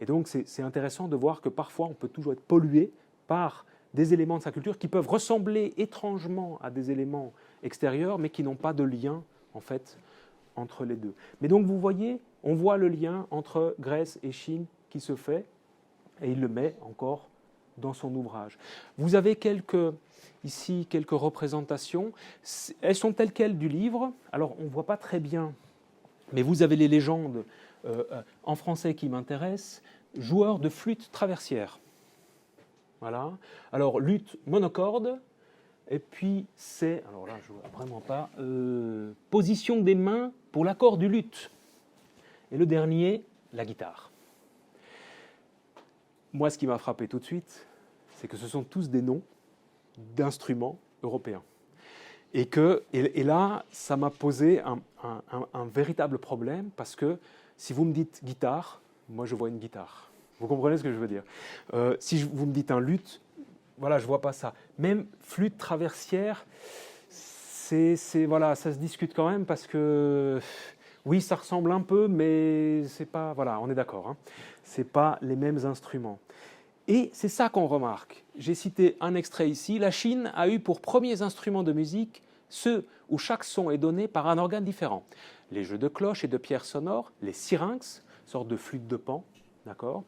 Et donc c'est intéressant de voir que parfois on peut toujours être pollué par des éléments de sa culture qui peuvent ressembler étrangement à des éléments extérieurs, mais qui n'ont pas de lien, en fait, entre les deux. Mais donc, vous voyez, on voit le lien entre Grèce et Chine qui se fait, et il le met encore dans son ouvrage. Vous avez ici quelques représentations. Elles sont telles quelles du livre. Alors, on ne voit pas très bien, mais vous avez les légendes en français qui m'intéressent. Joueur de flûte traversière. Voilà. Alors, lutte monocorde, et puis c'est, alors là, je ne vois vraiment pas, position des mains pour l'accord du luth. Et le dernier, la guitare. Moi, ce qui m'a frappé tout de suite, c'est que ce sont tous des noms d'instruments européens. Et là, ça m'a posé un véritable problème, parce que si vous me dites guitare, moi, je vois une guitare. Vous comprenez ce que je veux dire? Si vous me dites un luth, voilà, je ne vois pas ça. Même flûte traversière, voilà, ça se discute quand même parce que, oui, ça ressemble un peu, mais c'est pas, voilà, on est d'accord, hein, ce n'est pas les mêmes instruments. Et c'est ça qu'on remarque. J'ai cité un extrait ici. La Chine a eu pour premiers instruments de musique ceux où chaque son est donné par un organe différent. Les jeux de cloches et de pierres sonores, les syrinx, sorte de flûte de Pan, d'accord ?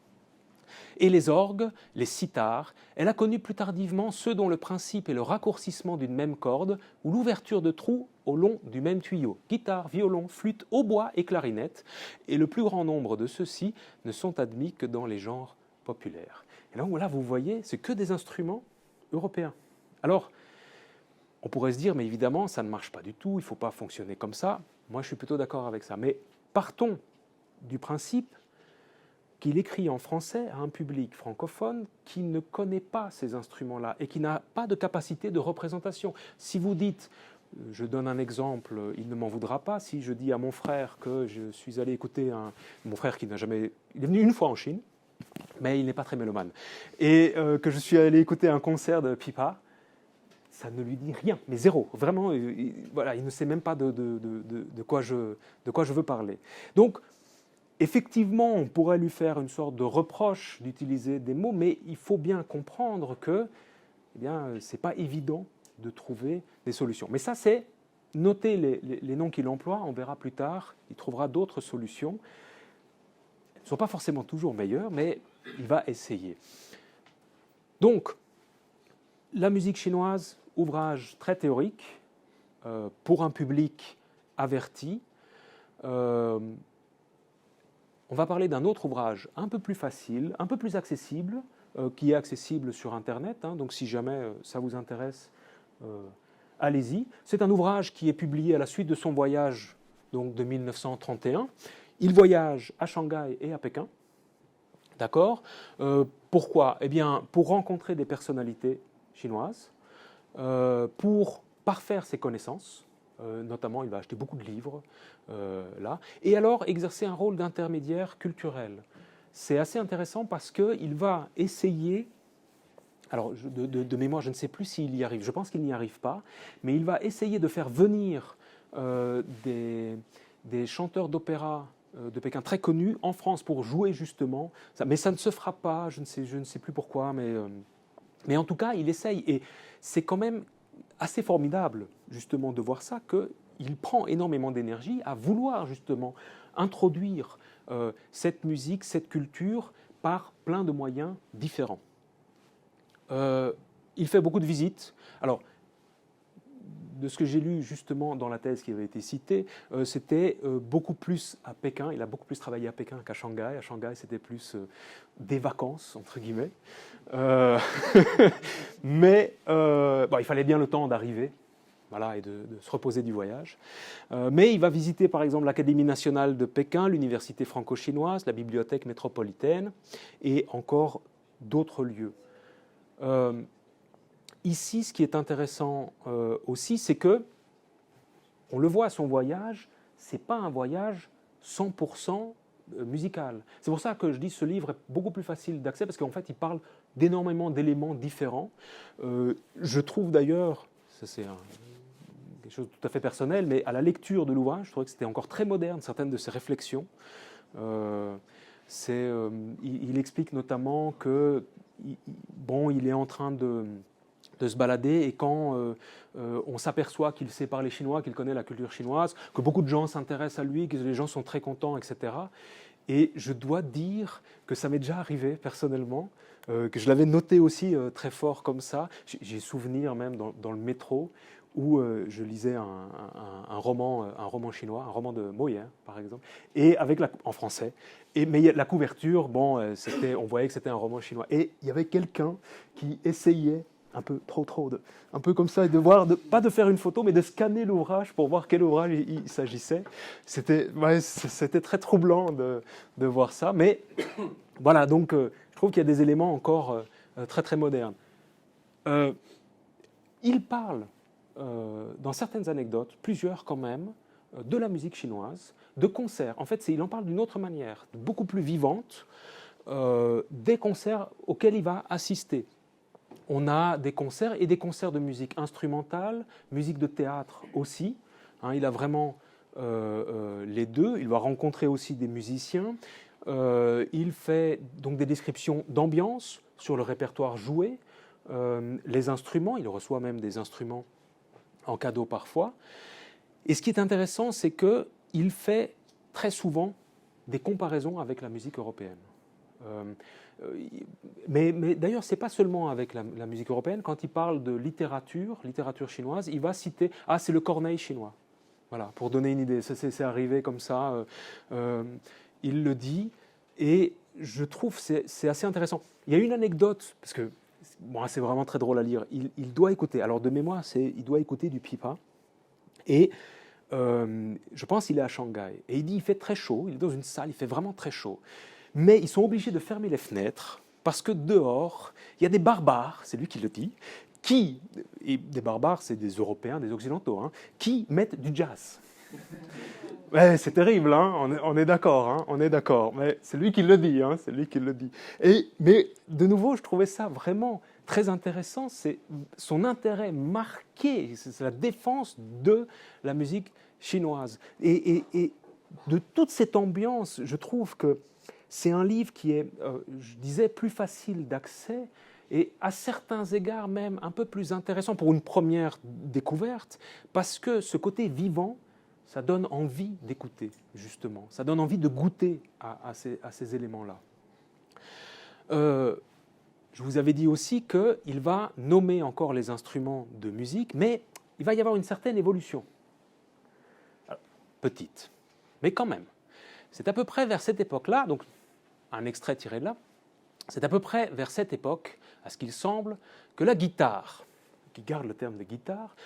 Et les orgues, les sitars. Elle a connu plus tardivement ceux dont le principe est le raccourcissement d'une même corde ou l'ouverture de trous au long du même tuyau. Guitare, violon, flûte, hautbois et clarinette. Et le plus grand nombre de ceux-ci ne sont admis que dans les genres populaires. Et donc là, vous voyez, c'est que des instruments européens. Alors, on pourrait se dire, mais évidemment, ça ne marche pas du tout, il ne faut pas fonctionner comme ça. Moi, je suis plutôt d'accord avec ça. Mais partons du principe qu'il écrit en français à un public francophone qui ne connaît pas ces instruments-là et qui n'a pas de capacité de représentation. Si vous dites, je donne un exemple, il ne m'en voudra pas, si je dis à mon frère que je suis allé écouter mon frère qui n'a jamais... Il est venu une fois en Chine, mais il n'est pas très mélomane, et que je suis allé écouter un concert de pipa, ça ne lui dit rien, mais zéro. Vraiment, voilà, il ne sait même pas de quoi je veux parler. Donc, effectivement, on pourrait lui faire une sorte de reproche d'utiliser des mots, mais il faut bien comprendre que ce n'est pas évident de trouver des solutions. Mais ça, c'est noter les noms qu'il emploie, on verra plus tard, il trouvera d'autres solutions. Elles ne sont pas forcément toujours meilleures, mais il va essayer. Donc, la musique chinoise, ouvrage très théorique, pour un public averti. On va parler d'un autre ouvrage un peu plus facile, un peu plus accessible, qui est accessible sur Internet. Donc si jamais ça vous intéresse, allez-y. C'est un ouvrage qui est publié à la suite de son voyage donc de 1931. Il voyage à Shanghai et à Pékin. D'accord. Pourquoi? Eh bien, pour rencontrer des personnalités chinoises, pour parfaire ses connaissances. Notamment, il va acheter beaucoup de livres là. Et alors, exercer un rôle d'intermédiaire culturel. C'est assez intéressant parce qu'il va essayer, alors de mémoire, je ne sais plus s'il y arrive, je pense qu'il n'y arrive pas, mais il va essayer de faire venir des chanteurs d'opéra de Pékin très connus en France pour jouer justement. Mais ça ne se fera pas, je ne sais plus pourquoi, mais en tout cas, il essaye. Et c'est quand même assez formidable justement de voir ça, qu'il prend énormément d'énergie à vouloir justement introduire cette musique, cette culture par plein de moyens différents. Il fait beaucoup de visites. Alors, de ce que j'ai lu justement dans la thèse qui avait été citée, c'était beaucoup plus à Pékin. Il a beaucoup plus travaillé à Pékin qu'à Shanghai. À Shanghai, c'était plus des vacances, entre guillemets. Mais bon, il fallait bien le temps d'arriver. Voilà, et de se reposer du voyage. Mais il va visiter par exemple l'Académie nationale de Pékin, l'Université franco-chinoise, la Bibliothèque métropolitaine et encore d'autres lieux. Ici, ce qui est intéressant aussi, c'est que, on le voit à son voyage, ce n'est pas un voyage 100% musical. C'est pour ça que je dis que ce livre est beaucoup plus facile d'accès, parce qu'en fait, il parle d'énormément d'éléments différents. Je trouve d'ailleurs, ça c'est quelque chose de tout à fait personnel, mais à la lecture de l'ouvrage, je trouvais que c'était encore très moderne, certaines de ses réflexions. Il explique notamment que il est en train de se balader et quand on s'aperçoit qu'il sait parler chinois, qu'il connaît la culture chinoise, que beaucoup de gens s'intéressent à lui, que les gens sont très contents, etc. Et je dois dire que ça m'est déjà arrivé personnellement, que je l'avais noté aussi très fort comme ça. J'ai souvenir même dans le métro où je lisais un roman chinois, un roman de Molière par exemple, et en français. Mais la couverture, on voyait que c'était un roman chinois. Et il y avait quelqu'un qui essayait un peu un peu comme ça, pas de faire une photo, mais de scanner l'ouvrage pour voir quel ouvrage il s'agissait. C'était très troublant de voir ça. Mais voilà, donc je trouve qu'il y a des éléments encore très très modernes. Il parle dans certaines anecdotes, plusieurs quand même, de la musique chinoise, de concerts. En fait, il en parle d'une autre manière, beaucoup plus vivante, des concerts auxquels il va assister. On a des concerts et des concerts de musique instrumentale, musique de théâtre aussi. Il a vraiment les deux. Il va rencontrer aussi des musiciens. Il fait donc des descriptions d'ambiance sur le répertoire joué, les instruments. Il reçoit même des instruments en cadeau parfois. Et ce qui est intéressant, c'est qu'il fait très souvent des comparaisons avec la musique européenne. Mais d'ailleurs, ce n'est pas seulement avec la musique européenne. Quand il parle de littérature chinoise, il va citer « Ah, c'est le Corneille chinois ». Voilà, pour donner une idée. Ça, c'est arrivé comme ça. Il le dit. Et je trouve que c'est assez intéressant. Il y a une anecdote, parce que c'est vraiment très drôle à lire. Il doit écouter. Alors, de mémoire, il doit écouter du pipa. Et je pense qu'il est à Shanghai. Et il dit il fait très chaud. Il est dans une salle, il fait vraiment très chaud. Mais ils sont obligés de fermer les fenêtres parce que dehors, il y a des barbares, c'est lui qui le dit, et des barbares, c'est des Européens, des Occidentaux, qui mettent du jazz. Ouais, c'est terrible, on est d'accord, on est d'accord, mais c'est lui qui le dit, c'est lui qui le dit. Mais de nouveau, je trouvais ça vraiment très intéressant, c'est son intérêt marqué, c'est la défense de la musique chinoise. Et de toute cette ambiance, je trouve que c'est un livre qui est, je disais, plus facile d'accès et à certains égards même un peu plus intéressant pour une première découverte, parce que ce côté vivant, ça donne envie d'écouter, justement. Ça donne envie de goûter à ces éléments-là. Je vous avais dit aussi qu'il va nommer encore les instruments de musique, mais il va y avoir une certaine évolution. Alors, petite, mais quand même. C'est à peu près vers cette époque-là, donc un extrait tiré de là, c'est à peu près vers cette époque, à ce qu'il semble, que la guitare, qui garde le terme de guitare,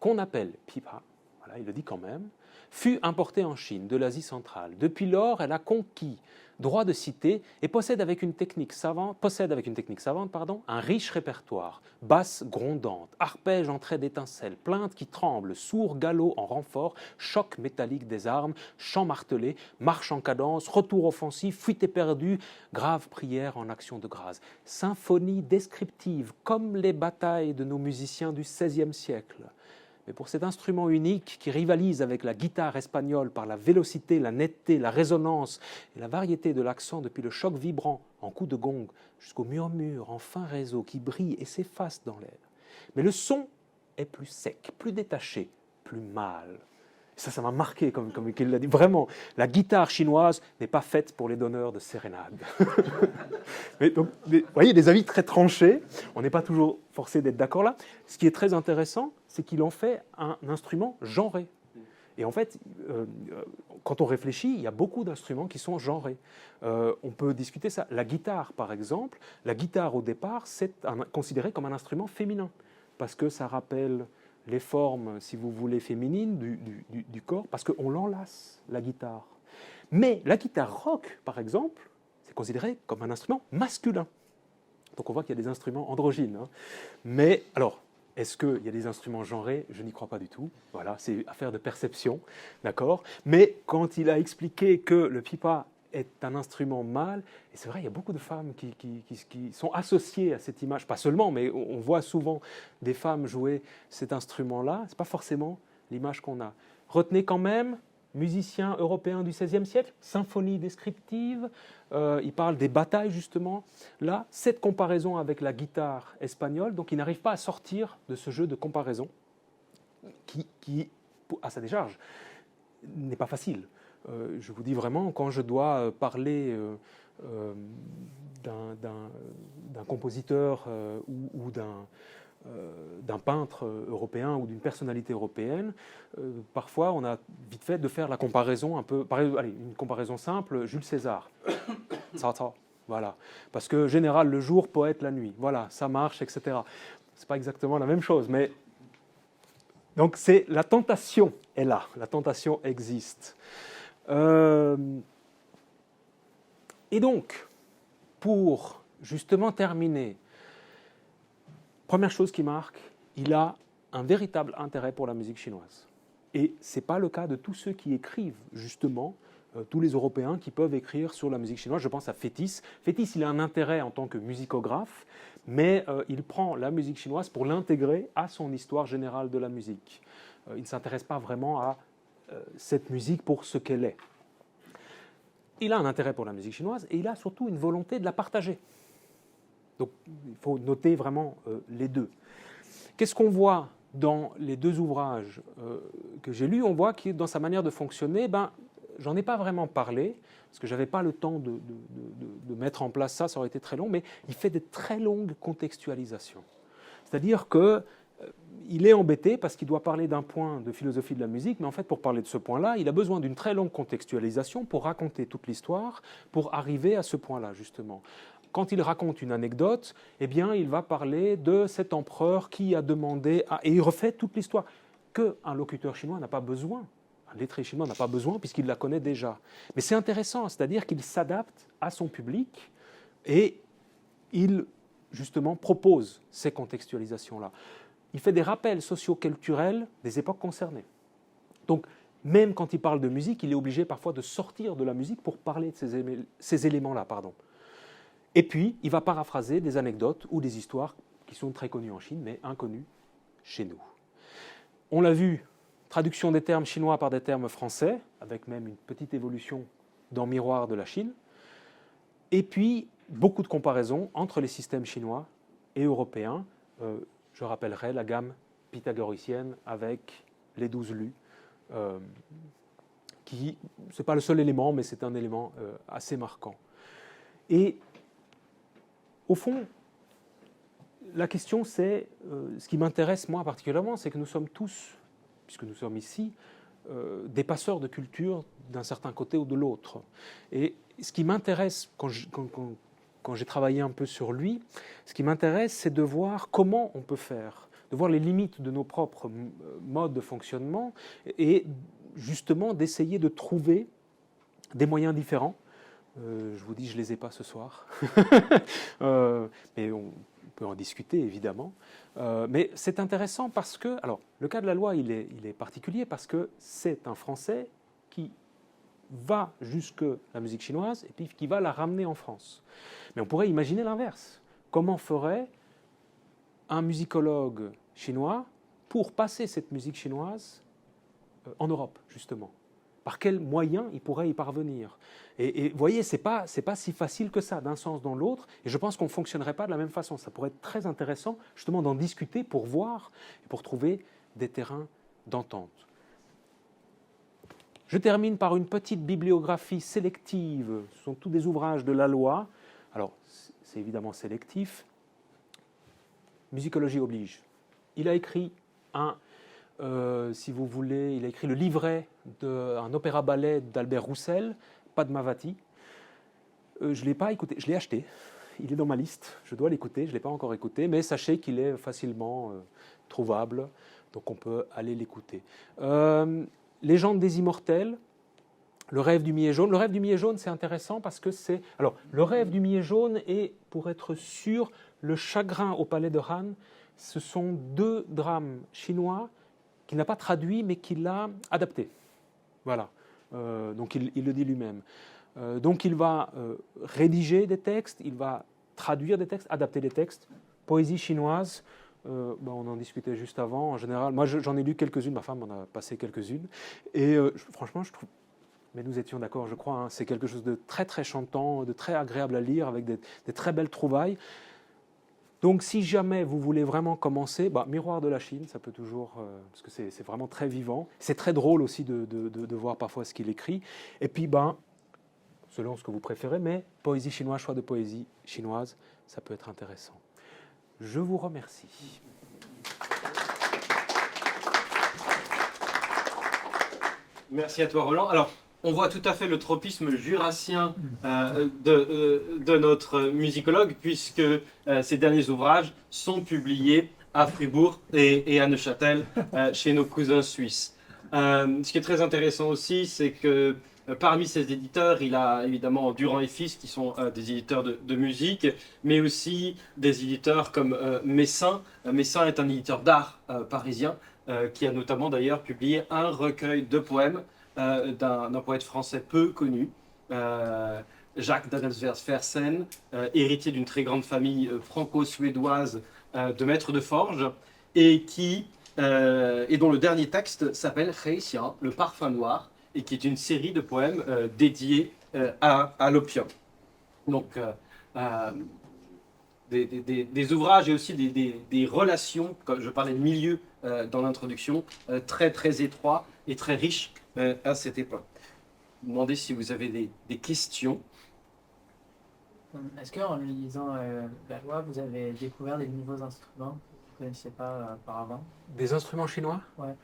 qu'on appelle pipa, voilà, il le dit quand même, fut importée en Chine de l'Asie centrale. Depuis lors, elle a conquis droit de cité et possède avec une technique savante, un riche répertoire, basses grondantes, arpèges en traits d'étincelles, plaintes qui tremblent, sourds galops en renfort, choc métallique des armes, chants martelés, marche en cadence, retour offensif, fuite éperdue, grave prière en action de grâce, symphonie descriptive comme les batailles de nos musiciens du XVIe siècle. Mais pour cet instrument unique qui rivalise avec la guitare espagnole par la vélocité, la netteté, la résonance et la variété de l'accent depuis le choc vibrant en coup de gong jusqu'au murmure en fin réseau qui brille et s'efface dans l'air. Mais le son est plus sec, plus détaché, plus mâle. Ça m'a marqué, comme il l'a dit. Vraiment, la guitare chinoise n'est pas faite pour les donneurs de sérénades. Mais donc, vous voyez, des avis très tranchés. On n'est pas toujours forcé d'être d'accord là. Ce qui est très intéressant, c'est qu'il en fait un instrument genré. Et en fait, quand on réfléchit, il y a beaucoup d'instruments qui sont genrés. On peut discuter ça. La guitare, par exemple, la guitare, au départ, c'est considéré comme un instrument féminin, parce que ça rappelle les formes, si vous voulez, féminines du corps, parce qu'on l'enlace, la guitare. Mais la guitare rock, par exemple, c'est considéré comme un instrument masculin. Donc on voit qu'il y a des instruments androgynes. Hein. Mais alors, est-ce qu'il y a des instruments genrés? Je n'y crois pas du tout. Voilà, c'est affaire de perception, d'accord. Mais quand il a expliqué que le pipa est un instrument mâle, et c'est vrai, il y a beaucoup de femmes qui sont associées à cette image, pas seulement, mais on voit souvent des femmes jouer cet instrument-là, ce n'est pas forcément l'image qu'on a. Retenez quand même, musicien européen du XVIe siècle, symphonie descriptive, il parle des batailles justement, là, cette comparaison avec la guitare espagnole, donc il n'arrive pas à sortir de ce jeu de comparaison qui à sa décharge, n'est pas facile. Je vous dis vraiment, quand je dois parler d'un compositeur ou d'un peintre européen ou d'une personnalité européenne, parfois on a vite fait de faire la comparaison un peu, une comparaison simple, Jules César. Voilà. Parce que général le jour, poète la nuit. Voilà, ça marche, etc. C'est pas exactement la même chose, mais donc c'est la tentation est là, la tentation existe. Et donc, pour justement terminer, première chose qui marque, il a un véritable intérêt pour la musique chinoise. Et ce n'est pas le cas de tous ceux qui écrivent, justement, tous les Européens qui peuvent écrire sur la musique chinoise. Je pense à Fétis. Fétis, il a un intérêt en tant que musicographe, mais il prend la musique chinoise pour l'intégrer à son histoire générale de la musique. Il ne s'intéresse pas vraiment à cette musique pour ce qu'elle est. Il a un intérêt pour la musique chinoise et il a surtout une volonté de la partager. Donc il faut noter vraiment les deux. Qu'est-ce qu'on voit dans les deux ouvrages que j'ai lus? On voit que dans sa manière de fonctionner, j'en ai pas vraiment parlé, parce que je n'avais pas le temps de mettre en place ça, ça aurait été très long, mais il fait de très longues contextualisations. C'est-à-dire qu'il est embêté parce qu'il doit parler d'un point de philosophie de la musique, mais en fait, pour parler de ce point-là, il a besoin d'une très longue contextualisation pour raconter toute l'histoire, pour arriver à ce point-là, justement. Quand il raconte une anecdote, eh bien, il va parler de cet empereur qui a demandé, et il refait toute l'histoire, qu'un locuteur chinois n'a pas besoin. Un lettré chinois n'a pas besoin puisqu'il la connaît déjà. Mais c'est intéressant, c'est-à-dire qu'il s'adapte à son public et il, justement, propose ces contextualisations-là. Il fait des rappels socio-culturels des époques concernées. Donc, même quand il parle de musique, il est obligé parfois de sortir de la musique pour parler de ces éléments-là. Et puis, il va paraphraser des anecdotes ou des histoires qui sont très connues en Chine, mais inconnues chez nous. On l'a vu, traduction des termes chinois par des termes français, avec même une petite évolution dans Miroir de la Chine. Et puis, beaucoup de comparaisons entre les systèmes chinois et européens. Je rappellerai la gamme pythagoricienne avec les 12 lus, qui, ce n'est pas le seul élément, mais c'est un élément assez marquant. Et au fond, la question c'est, ce qui m'intéresse moi particulièrement, c'est que nous sommes tous, puisque nous sommes ici, des passeurs de culture d'un certain côté ou de l'autre. Et ce qui m'intéresse, quand j'ai travaillé un peu sur lui, ce qui m'intéresse, c'est de voir comment on peut faire de voir les limites de nos propres modes de fonctionnement et justement d'essayer de trouver des moyens différents. Je vous dis, je ne les ai pas ce soir, mais on peut en discuter évidemment. Mais c'est intéressant parce que, alors, le cas de la loi, il est particulier parce que c'est un Français qui va jusque la musique chinoise et puis qui va la ramener en France. Mais on pourrait imaginer l'inverse. Comment ferait un musicologue chinois pour passer cette musique chinoise en Europe, justement? Par quels moyens il pourrait y parvenir? Et vous voyez, ce n'est pas si facile que ça, d'un sens dans l'autre, et je pense qu'on ne fonctionnerait pas de la même façon. Ça pourrait être très intéressant, justement, d'en discuter pour voir et pour trouver des terrains d'entente. Je termine par une petite bibliographie sélective. Ce sont tous des ouvrages de Laloy. Alors, c'est évidemment sélectif. Musicologie oblige. Il a écrit si vous voulez, il a écrit le livret d'un opéra-ballet d'Albert Roussel, Padmavati. Je ne l'ai pas écouté, je l'ai acheté. Il est dans ma liste, je dois l'écouter, je ne l'ai pas encore écouté, mais sachez qu'il est facilement trouvable, donc on peut aller l'écouter. Légende des immortels, Le rêve du millet jaune. Le rêve du millet jaune, c'est intéressant parce que c'est... Alors, le rêve du millet jaune et, pour être sûr, Le chagrin au palais de Han, ce sont deux drames chinois qu'il n'a pas traduits, mais qu'il a adaptés. Voilà. Donc, il le dit lui-même. Donc, il va rédiger des textes, il va traduire des textes, adapter des textes. Poésie chinoise, on en discutait juste avant. En général, moi, j'en ai lu quelques-unes, ma femme en a passé quelques-unes. Et franchement, je trouve... Mais nous étions d'accord, je crois, hein, c'est quelque chose de très, très chantant, de très agréable à lire, avec des très belles trouvailles. Donc, si jamais vous voulez vraiment commencer, Miroir de la Chine, ça peut toujours, parce que c'est vraiment très vivant. C'est très drôle aussi de voir parfois ce qu'il écrit. Et puis, selon ce que vous préférez, mais poésie chinoise, choix de poésie chinoise, ça peut être intéressant. Je vous remercie. Merci à toi, Roland. Alors, on voit tout à fait le tropisme jurassien de notre musicologue, puisque ces derniers ouvrages sont publiés à Fribourg et à Neuchâtel, chez nos cousins suisses. Ce qui est très intéressant aussi, c'est que parmi ces éditeurs, il a évidemment Durand et Fils, qui sont des éditeurs de musique, mais aussi des éditeurs comme Messin. Messin est un éditeur d'art parisien, qui a notamment d'ailleurs publié un recueil de poèmes d'un poète français peu connu, Jacques d'Adelsfersen, héritier d'une très grande famille franco-suédoise de maîtres de forge, et dont le dernier texte s'appelle Hexian, le parfum noir, et qui est une série de poèmes dédiés à l'opium. Donc, des ouvrages et aussi des relations, comme je parlais de milieu dans l'introduction, très très étroits et très riches à cette époque. Je me demandais si vous avez des questions. Est-ce qu'en lisant la loi, vous avez découvert des nouveaux instruments que vous ne connaissiez pas auparavant? Des instruments chinois? Ouais.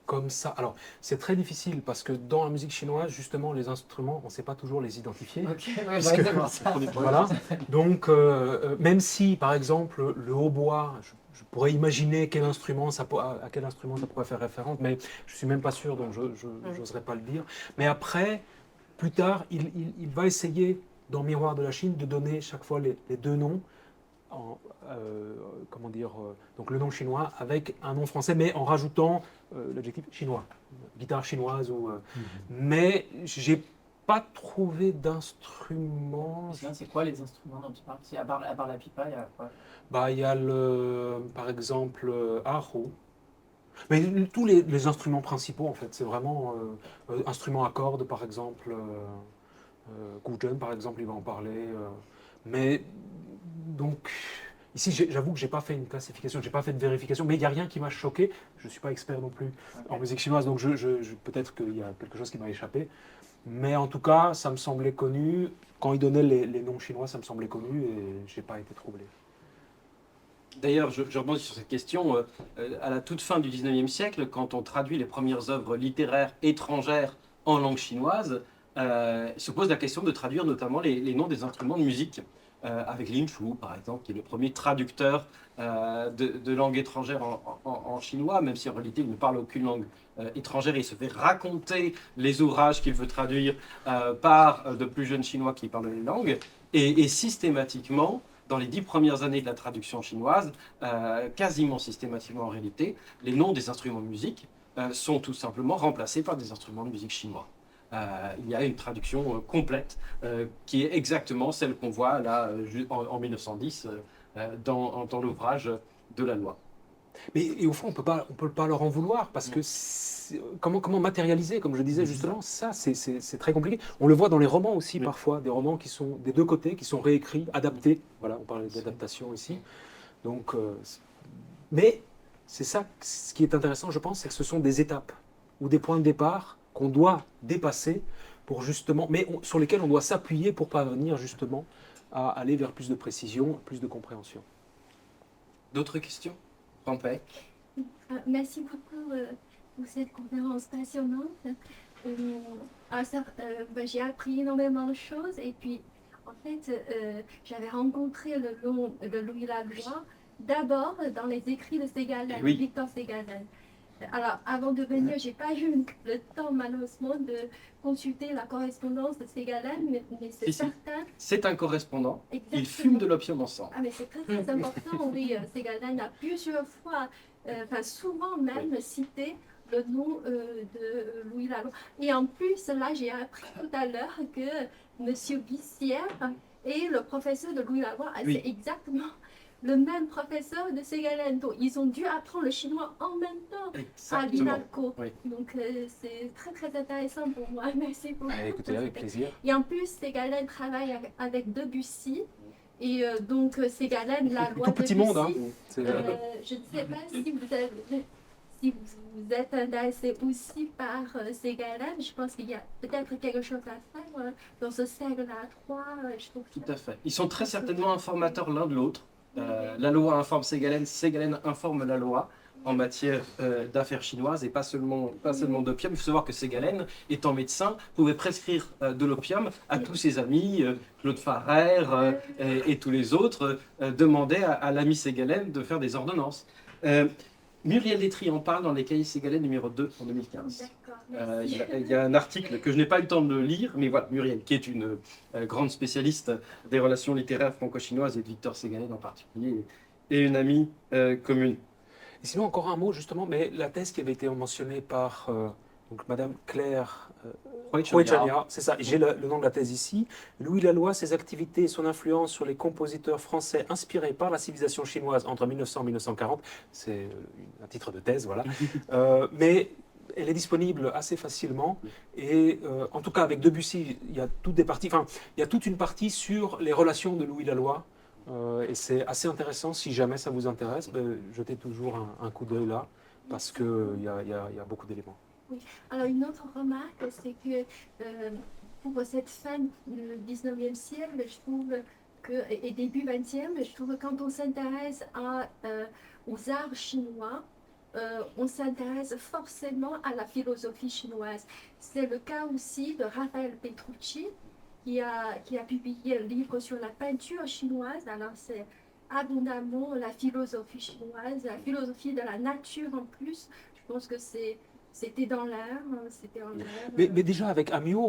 Comme ça. Alors, c'est très difficile parce que dans la musique chinoise, justement, les instruments, on ne sait pas toujours les identifier. Ok, ouais, c'est ça. Voilà. Donc, même si, par exemple, le hautbois, je pourrais imaginer à quel instrument ça pourrait faire référence, mais je ne suis même pas sûr, donc je n'oserais pas le dire. Mais après, plus tard, il va essayer, dans Miroir de la Chine, de donner chaque fois les deux noms, donc le nom chinois avec un nom français, mais en rajoutant l'adjectif chinois, guitare chinoise. Mais j'ai pas trouvé d'instrument. C'est quoi les instruments dont tu parles? À part la pipa, il y a quoi? Il y a par exemple Ahu. Mais tous les instruments principaux, en fait, c'est vraiment instruments à cordes, par exemple. Guzheng, par exemple, il va en parler. Mais donc, ici, j'avoue que je n'ai pas fait une classification, je n'ai pas fait de vérification, mais il n'y a rien qui m'a choqué. Je ne suis pas expert non plus en musique chinoise, donc peut-être qu'il y a quelque chose qui m'a échappé. Mais en tout cas, ça me semblait connu. Quand il donnait les noms chinois, ça me semblait connu et je n'ai pas été troublé. D'ailleurs, je rebondis sur cette question. À la toute fin du 19e siècle, quand on traduit les premières œuvres littéraires étrangères en langue chinoise, se pose la question de traduire notamment les noms des instruments de musique. Avec Lin Shu, par exemple, qui est le premier traducteur de langue étrangère en chinois, même si en réalité il ne parle aucune langue étrangère, il se fait raconter les ouvrages qu'il veut traduire par de plus jeunes Chinois qui parlent les langues. Et systématiquement, dans les 10 premières années de la traduction chinoise, quasiment systématiquement en réalité, les noms des instruments de musique sont tout simplement remplacés par des instruments de musique chinois. Il y a une traduction complète qui est exactement celle qu'on voit là en 1910 dans l'ouvrage de la loi. Mais et au fond, on peut pas leur en vouloir parce que comment matérialiser, comme je disais justement, ça c'est très compliqué. On le voit dans les romans aussi parfois, des romans qui sont des deux côtés, qui sont réécrits, adaptés. Voilà, on parlait d'adaptation ici. Donc, mais c'est ça, ce qui est intéressant, je pense, c'est que ce sont des étapes ou des points de départ qu'on doit dépasser pour justement, mais sur lesquels on doit s'appuyer pour parvenir justement à aller vers plus de précision, plus de compréhension. D'autres questions? Rampay. Merci beaucoup pour cette conférence passionnante. J'ai appris énormément de choses et puis en fait j'avais rencontré le nom de Louis Laloy d'abord dans les écrits de Ségalen, Victor Ségalen. Alors, avant de venir, j'ai pas eu le temps, malheureusement, de consulter la correspondance de Ségalen, mais c'est certain. C'est un correspondant. Exactement. Ils fument de l'opium ensemble. Ah, mais c'est très, très important. Oui, Ségalen a plusieurs fois, souvent même, cité le nom de Louis Laloy. Et en plus, là, j'ai appris tout à l'heure que M. Bissière est le professeur de Louis Laloy. C'est exactement le même professeur de Ségalen. Donc, ils ont dû apprendre le chinois en même temps à l'INALCO. Oui. Donc, c'est très, très intéressant pour moi. Merci beaucoup. Écoutez, avec plaisir. Et en plus, Ségalen travaille avec Debussy. Et donc, Ségalen, la loi tout petit Debussy, monde, hein. Je ne sais pas si vous êtes intéressé aussi par Ségalen. Je pense qu'il y a peut-être quelque chose à faire dans ce cercle à trois. Tout à fait. Ils sont très certainement informateurs l'un de l'autre. La loi informe Ségalen, Ségalen informe la loi en matière d'affaires chinoises et pas seulement d'opium. Il faut savoir que Ségalen, étant médecin, pouvait prescrire de l'opium à tous ses amis, Claude Farrer et tous les autres, demandaient à l'ami Ségalen de faire des ordonnances. Muriel Détry en parle dans les cahiers Ségalen numéro 2 en 2015. Il y a un article que je n'ai pas eu le temps de lire, mais voilà, Muriel, qui est une grande spécialiste des relations littéraires franco-chinoises et de Victor Ségalen en particulier, et une amie commune. Et sinon, encore un mot justement, mais la thèse qui avait été mentionnée par donc Madame Claire Huichania, c'est ça, j'ai le nom de la thèse ici. Louis Laloy, ses activités et son influence sur les compositeurs français inspirés par la civilisation chinoise entre 1900 et 1940, c'est un titre de thèse, voilà. Mais elle est disponible assez facilement et en tout cas avec Debussy, il y a toutes des parties, enfin il y a toute une partie sur les relations de Louis Laloy. Et c'est assez intéressant, si jamais ça vous intéresse, jetez toujours un coup d'œil là, parce qu'il y a beaucoup d'éléments. Oui. Alors une autre remarque, c'est que pour cette fin du 19e siècle, je trouve et début 20e, je trouve que quand on s'intéresse aux arts chinois, on s'intéresse forcément à la philosophie chinoise. C'est le cas aussi de Raphaël Petrucci, qui a publié un livre sur la peinture chinoise. Alors c'est abondamment la philosophie chinoise, la philosophie de la nature en plus. Je pense que c'était dans l'air. Mais déjà avec Amyot,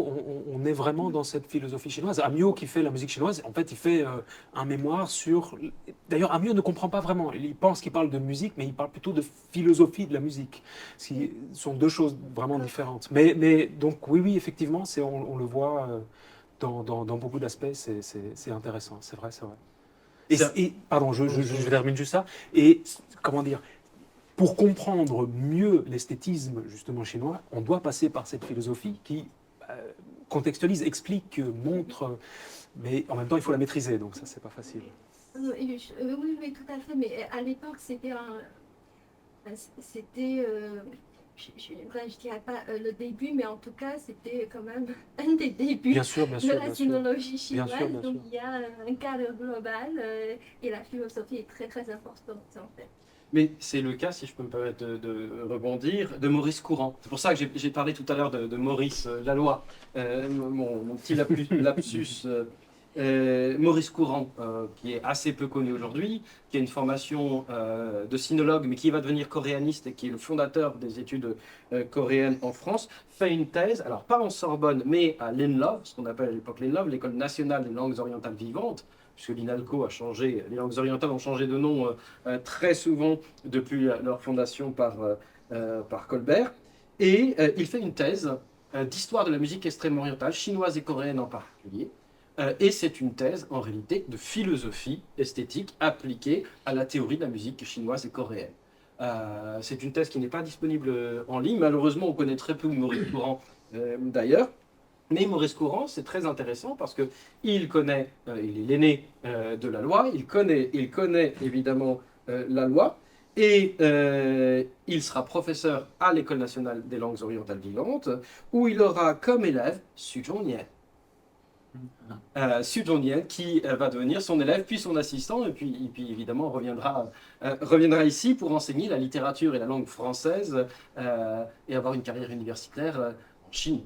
on est vraiment dans cette philosophie chinoise. Amyot qui fait la musique chinoise, en fait il fait un mémoire sur... D'ailleurs Amyot ne comprend pas vraiment, il pense qu'il parle de musique, mais il parle plutôt de philosophie de la musique. Ce sont deux choses vraiment différentes. Mais donc oui, effectivement, on le voit... Dans beaucoup d'aspects, c'est intéressant, c'est vrai. Et pardon, je termine juste ça. Et comment dire, pour comprendre mieux l'esthétisme justement chinois, on doit passer par cette philosophie qui contextualise, explique, montre, mais en même temps il faut la maîtriser, donc ça c'est pas facile. Oui, tout à fait. Mais à l'époque c'était je dirais pas le début, mais en tout cas, c'était quand même un des débuts de la sinologie chinoise. Bien sûr. Donc, il y a un cadre global et la philosophie est très, très importante, en fait. mais c'est le cas, si je peux me permettre de rebondir, de Maurice Courant. C'est pour ça que j'ai parlé tout à l'heure de Maurice Laloy, mon petit lapsus. Maurice Courant, qui est assez peu connu aujourd'hui, qui a une formation de sinologue, mais qui va devenir coréaniste et qui est le fondateur des études coréennes en France, fait une thèse, alors pas en Sorbonne, mais à l'ENLOV, ce qu'on appelle à l'époque l'ENLOV, l'École nationale des langues orientales vivantes, puisque l'INALCO a changé, les langues orientales ont changé de nom très souvent depuis leur fondation par Colbert. Et il fait une thèse d'histoire de la musique extrême orientale, chinoise et coréenne en particulier. Et c'est une thèse, en réalité, de philosophie esthétique appliquée à la théorie de la musique chinoise et coréenne. C'est une thèse qui n'est pas disponible en ligne. Malheureusement, on connaît très peu Maurice Courant d'ailleurs. Mais Maurice Courant, c'est très intéressant parce qu'il connaît, il est l'aîné de Laloy, il connaît évidemment Laloy, et il sera professeur à l'École nationale des langues orientales vivantes, où il aura comme élève Xu Zhongnian. Xu Zhongnian qui va devenir son élève puis son assistant et puis évidemment reviendra ici pour enseigner la littérature et la langue française et avoir une carrière universitaire en Chine.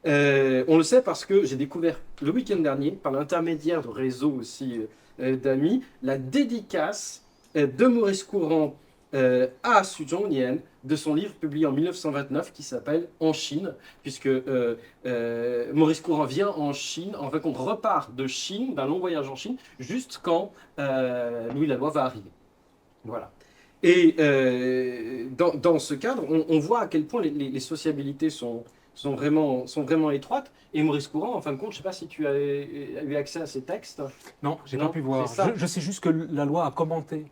On le sait parce que j'ai découvert le week-end dernier, par l'intermédiaire de réseaux aussi d'amis, la dédicace de Maurice Courant à Xu Zhongnian de son livre publié en 1929 qui s'appelle En Chine, puisque Maurice Courant vient en Chine, en fait on repart de Chine, d'un long voyage en Chine, juste quand Louis Laloy va arriver. Voilà. Et dans ce cadre, on voit à quel point les sociabilités sont vraiment étroites. Et Maurice Courant, en fin de compte, je ne sais pas si tu as eu accès à ces textes. Non, j'ai pas pu voir. Je sais juste que Laloy a commenté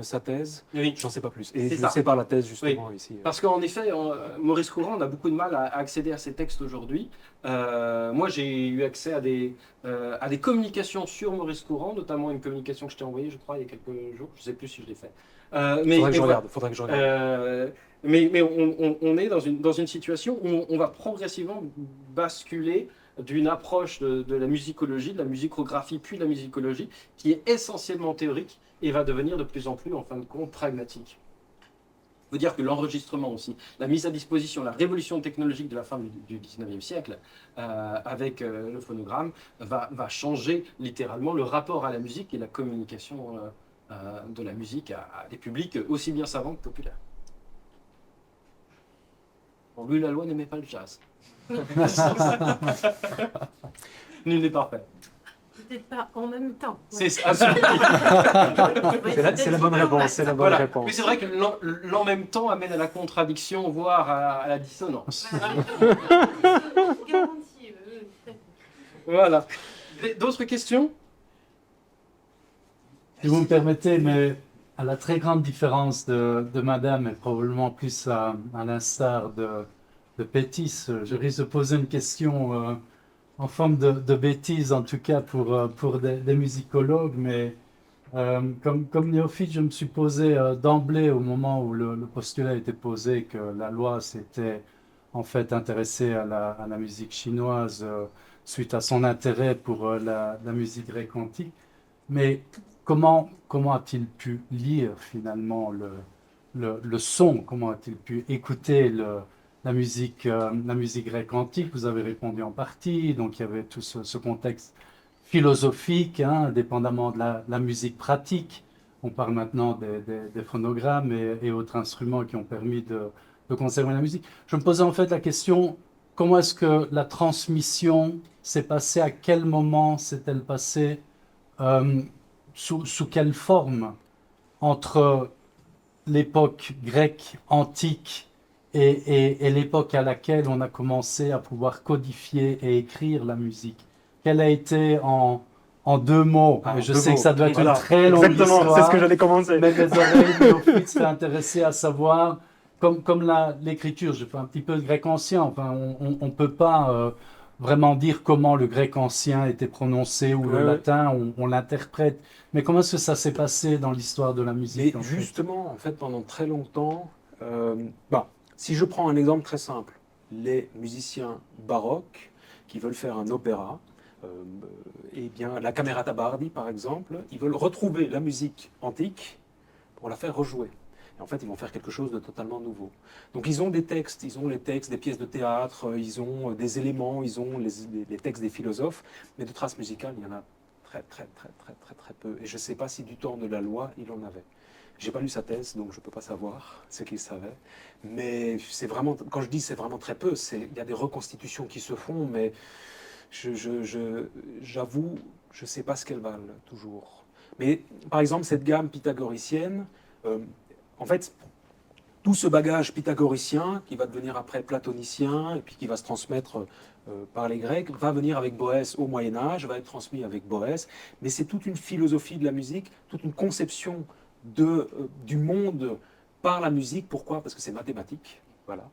sa thèse, Oui. j'en sais pas plus. Et je ça. sais pas la thèse justement ici. Parce qu'en effet, Maurice Courant, on a beaucoup de mal à accéder à ces textes aujourd'hui. Moi, j'ai eu accès à des communications sur Maurice Courant, notamment une communication que je t'ai envoyée, je crois, il y a quelques jours. Je ne sais plus si je l'ai fait. Faudrait que je regarde. Mais on est dans une situation où on va progressivement basculer d'une approche de la musicologie, de la musicographie, puis de la musicologie, qui est essentiellement théorique et va devenir de plus en plus, en fin de compte, pragmatique. Il faut dire que l'enregistrement aussi, la mise à disposition, la révolution technologique de la fin du 19e siècle, avec le phonogramme, va changer littéralement le rapport à la musique et la communication de la musique à des publics aussi bien savants que populaires. Bon, Louis Laloy n'aimait pas le jazz. Nul n'est parfait. Peut-être pas en même temps. C'est C'est la bonne réponse. C'est la bonne voilà. réponse. Mais c'est vrai que l'en même temps amène à la contradiction, voire à la dissonance. Garantie. Voilà. D'autres questions? Si vous me permettez, mais à la très grande différence de Madame, et probablement plus à l'instar de Pétis, je risque de poser une question en forme de bêtise, en tout cas pour des musicologues, mais comme néophyte, je me suis posé d'emblée, au moment où le postulat a été posé, que Laloy s'était en fait intéressé à la musique chinoise suite à son intérêt pour la musique grecque antique. Mais comment a-t-il pu lire finalement le son? Comment a-t-il pu écouter la musique grecque antique? Vous avez répondu en partie, donc il y avait tout ce contexte philosophique, hein, dépendamment de la musique pratique. On parle maintenant des phonogrammes et autres instruments qui ont permis de conserver la musique. Je me posais en fait la question, comment est-ce que la transmission s'est passée? À quel moment s'est-elle passée? Sous quelle forme entre l'époque grecque antique et l'époque à laquelle on a commencé à pouvoir codifier et écrire la musique? Quelle a été en 2 mots? Je sais que ça doit être une très longue histoire. Exactement, c'est ce que j'allais commencer. Mais les oreilles néophytes seraient intéressées à savoir, comme l'écriture, je fais un petit peu de grec ancien, enfin, on ne peut pas vraiment dire comment le grec ancien était prononcé ou le latin, on l'interprète. Mais comment est-ce que ça s'est passé dans l'histoire de la musique? Mais justement, en fait, pendant très longtemps, si je prends un exemple très simple, les musiciens baroques qui veulent faire un opéra, eh bien, la Camerata Bardi, par exemple, ils veulent retrouver la musique antique pour la faire rejouer. Et en fait, ils vont faire quelque chose de totalement nouveau. Donc ils ont des textes, ils ont les textes des pièces de théâtre, ils ont des éléments, ils ont les textes des philosophes, mais de traces musicales, il y en a très peu. Et je ne sais pas si du temps de la loi, il en avait. J'ai pas lu sa thèse, donc je ne peux pas savoir ce qu'il savait. Mais c'est vraiment, quand je dis c'est vraiment très peu, il y a des reconstitutions qui se font, mais j'avoue, je ne sais pas ce qu'elles valent toujours. Mais par exemple, cette gamme pythagoricienne, en fait, tout ce bagage pythagoricien, qui va devenir après platonicien, et puis qui va se transmettre par les Grecs, va venir avec Boès au Moyen-Âge, va être transmis avec Boès, mais c'est toute une philosophie de la musique, toute une conception du monde par la musique. Pourquoi? Parce que c'est mathématique. Voilà.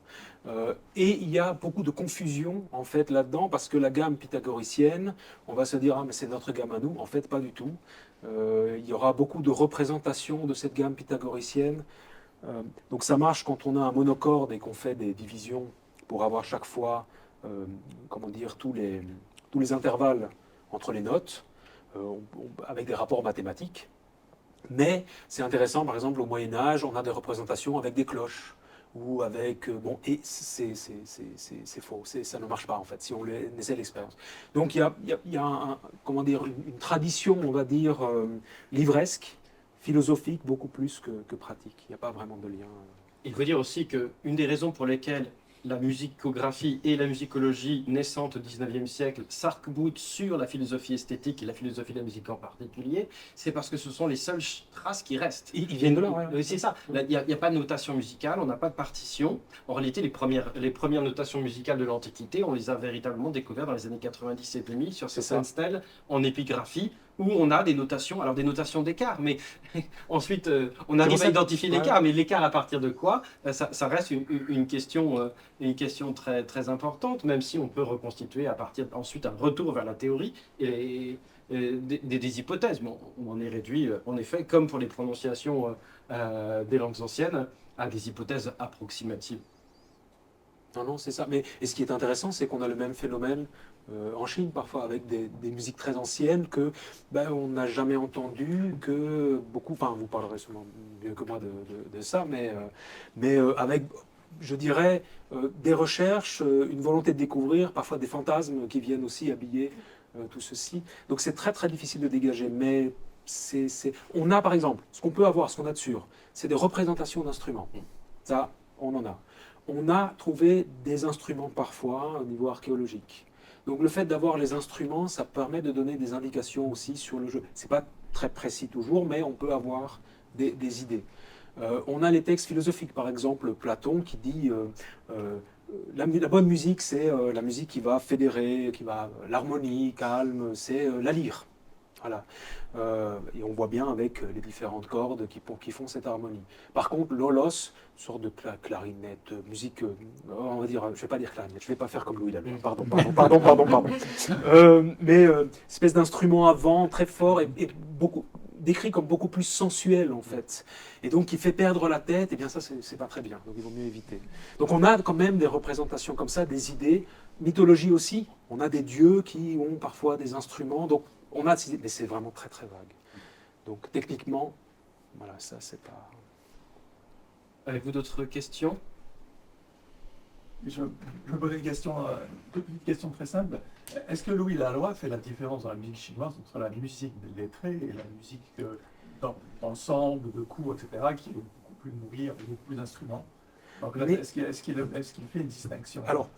Et il y a beaucoup de confusion en fait là-dedans, parce que la gamme pythagoricienne, on va se dire ah mais c'est notre gamme à nous. En fait, pas du tout. Il y aura beaucoup de représentations de cette gamme pythagoricienne. Donc ça marche quand on a un monocorde et qu'on fait des divisions pour avoir chaque fois, comment dire, tous les intervalles entre les notes, avec des rapports mathématiques. Mais c'est intéressant, par exemple, au Moyen-Âge, on a des représentations avec des cloches, ou avec... bon, et c'est faux, ça ne marche pas, en fait, si on essaie l'expérience. Donc il y a comment dire, une tradition, on va dire, livresque, philosophique, beaucoup plus que pratique. Il n'y a pas vraiment de lien. Il faut dire aussi qu'une des raisons pour lesquelles la musicographie et la musicologie naissante au XIXe siècle s'arc-boutent sur la philosophie esthétique et la philosophie de la musique en particulier, c'est parce que ce sont les seules traces qui restent. Ils viennent de là, ouais. C'est ça. Il n'y a pas de notation musicale, on n'a pas de partition. En réalité, les premières notations musicales de l'Antiquité, on les a véritablement découvertes dans les années 90 et demi sur certaines stèles en épigraphie, où on a des notations, alors des notations d'écart, mais ensuite on arrive à identifier l'écart, mais l'écart à partir de quoi, ça reste une question très, très importante, même si on peut reconstituer à partir ensuite un retour vers la théorie et des hypothèses. Bon, on en est réduit, en effet, comme pour les prononciations des langues anciennes, à des hypothèses approximatives. Non, c'est ça. Mais et ce qui est intéressant, c'est qu'on a le même phénomène en Chine, parfois, avec des musiques très anciennes que on n'a jamais entendu, que beaucoup, enfin, vous parlerez sûrement mieux que moi de ça, mais avec, je dirais, des recherches, une volonté de découvrir, parfois des fantasmes qui viennent aussi habiller tout ceci. Donc c'est très, très difficile de dégager, mais on a, par exemple, ce qu'on peut avoir, ce qu'on a de sûr, c'est des représentations d'instruments. Ça, on en a. On a trouvé des instruments parfois au niveau archéologique. Donc le fait d'avoir les instruments, ça permet de donner des indications aussi sur le jeu. Ce n'est pas très précis toujours, mais on peut avoir des idées. On a les textes philosophiques, par exemple Platon qui dit la bonne musique, c'est la musique qui va fédérer, l'harmonie calme, c'est la lyre. Voilà. Et on voit bien avec les différentes cordes qui font cette harmonie. Par contre, l'olos, sorte de clarinette, musique, on va dire, je ne vais pas dire clarinette, je ne vais pas faire comme Louis Laloux, pardon. Mais espèce d'instrument à vent très fort et décrit comme beaucoup plus sensuel en fait. Et donc qui fait perdre la tête, et bien ça c'est pas très bien, donc il vaut mieux éviter. Donc on a quand même des représentations comme ça, des idées, mythologie aussi, on a des dieux qui ont parfois des instruments, donc on a, mais c'est vraiment très très vague. Donc techniquement, voilà, ça c'est pas... Avez-vous d'autres questions? Je me posais une question très simple. Est-ce que Louis Laloy fait la différence dans la musique chinoise entre la musique lettrée et la musique d'ensemble, de coups, etc., qui est beaucoup plus nourrie, avec beaucoup plus d'instruments? Est-ce qu'il fait une distinction? Alors,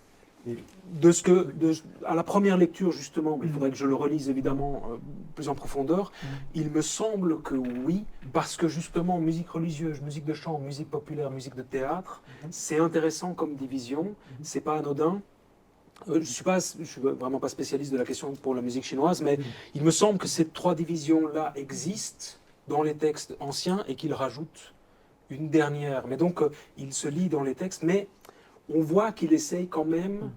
à la première lecture, justement, il faudrait que je le relise évidemment plus en profondeur, il me semble que oui, parce que justement, musique religieuse, musique de chant, musique populaire, musique de théâtre, c'est intéressant comme division, c'est pas anodin. Je suis vraiment pas spécialiste de la question pour la musique chinoise, mais il me semble que ces trois divisions-là existent dans les textes anciens et qu'il rajoute une dernière. Mais donc, il se lie dans les textes, mais on voit qu'il essaye quand même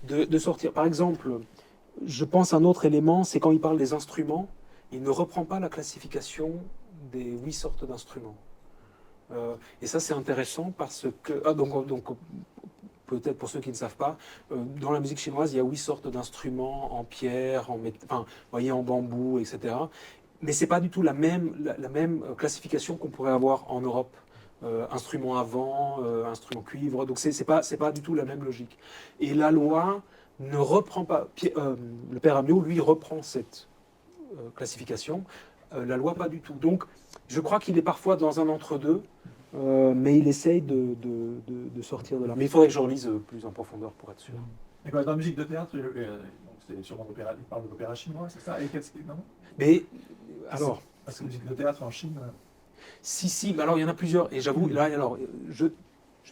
de sortir. Par exemple, je pense à un autre élément, c'est quand il parle des instruments, il ne reprend pas la classification des 8 sortes d'instruments. Et ça, c'est intéressant parce que... donc peut-être pour ceux qui ne savent pas, dans la musique chinoise, il y a 8 sortes d'instruments en pierre, en bambou, etc. Mais ce n'est pas du tout la même classification qu'on pourrait avoir en Europe. instrument à vent, instrument cuivre. Donc c'est pas du tout la même logique. Et la loi ne reprend pas. Le père Amiot, lui, reprend cette classification. La loi, pas du tout. Donc je crois qu'il est parfois dans un entre-deux. Mais il essaye de sortir de là. Mais il faudrait que je relise plus en profondeur pour être sûr. D'accord, dans la musique de théâtre, donc c'est sûrement l'opéra, il parle de l'opéra chinois, c'est ça? Et qu'est-ce qui. Non? Mais alors. Parce que la musique de théâtre en Chine. Si, mais alors il y en a plusieurs. Et j'avoue, là, alors, je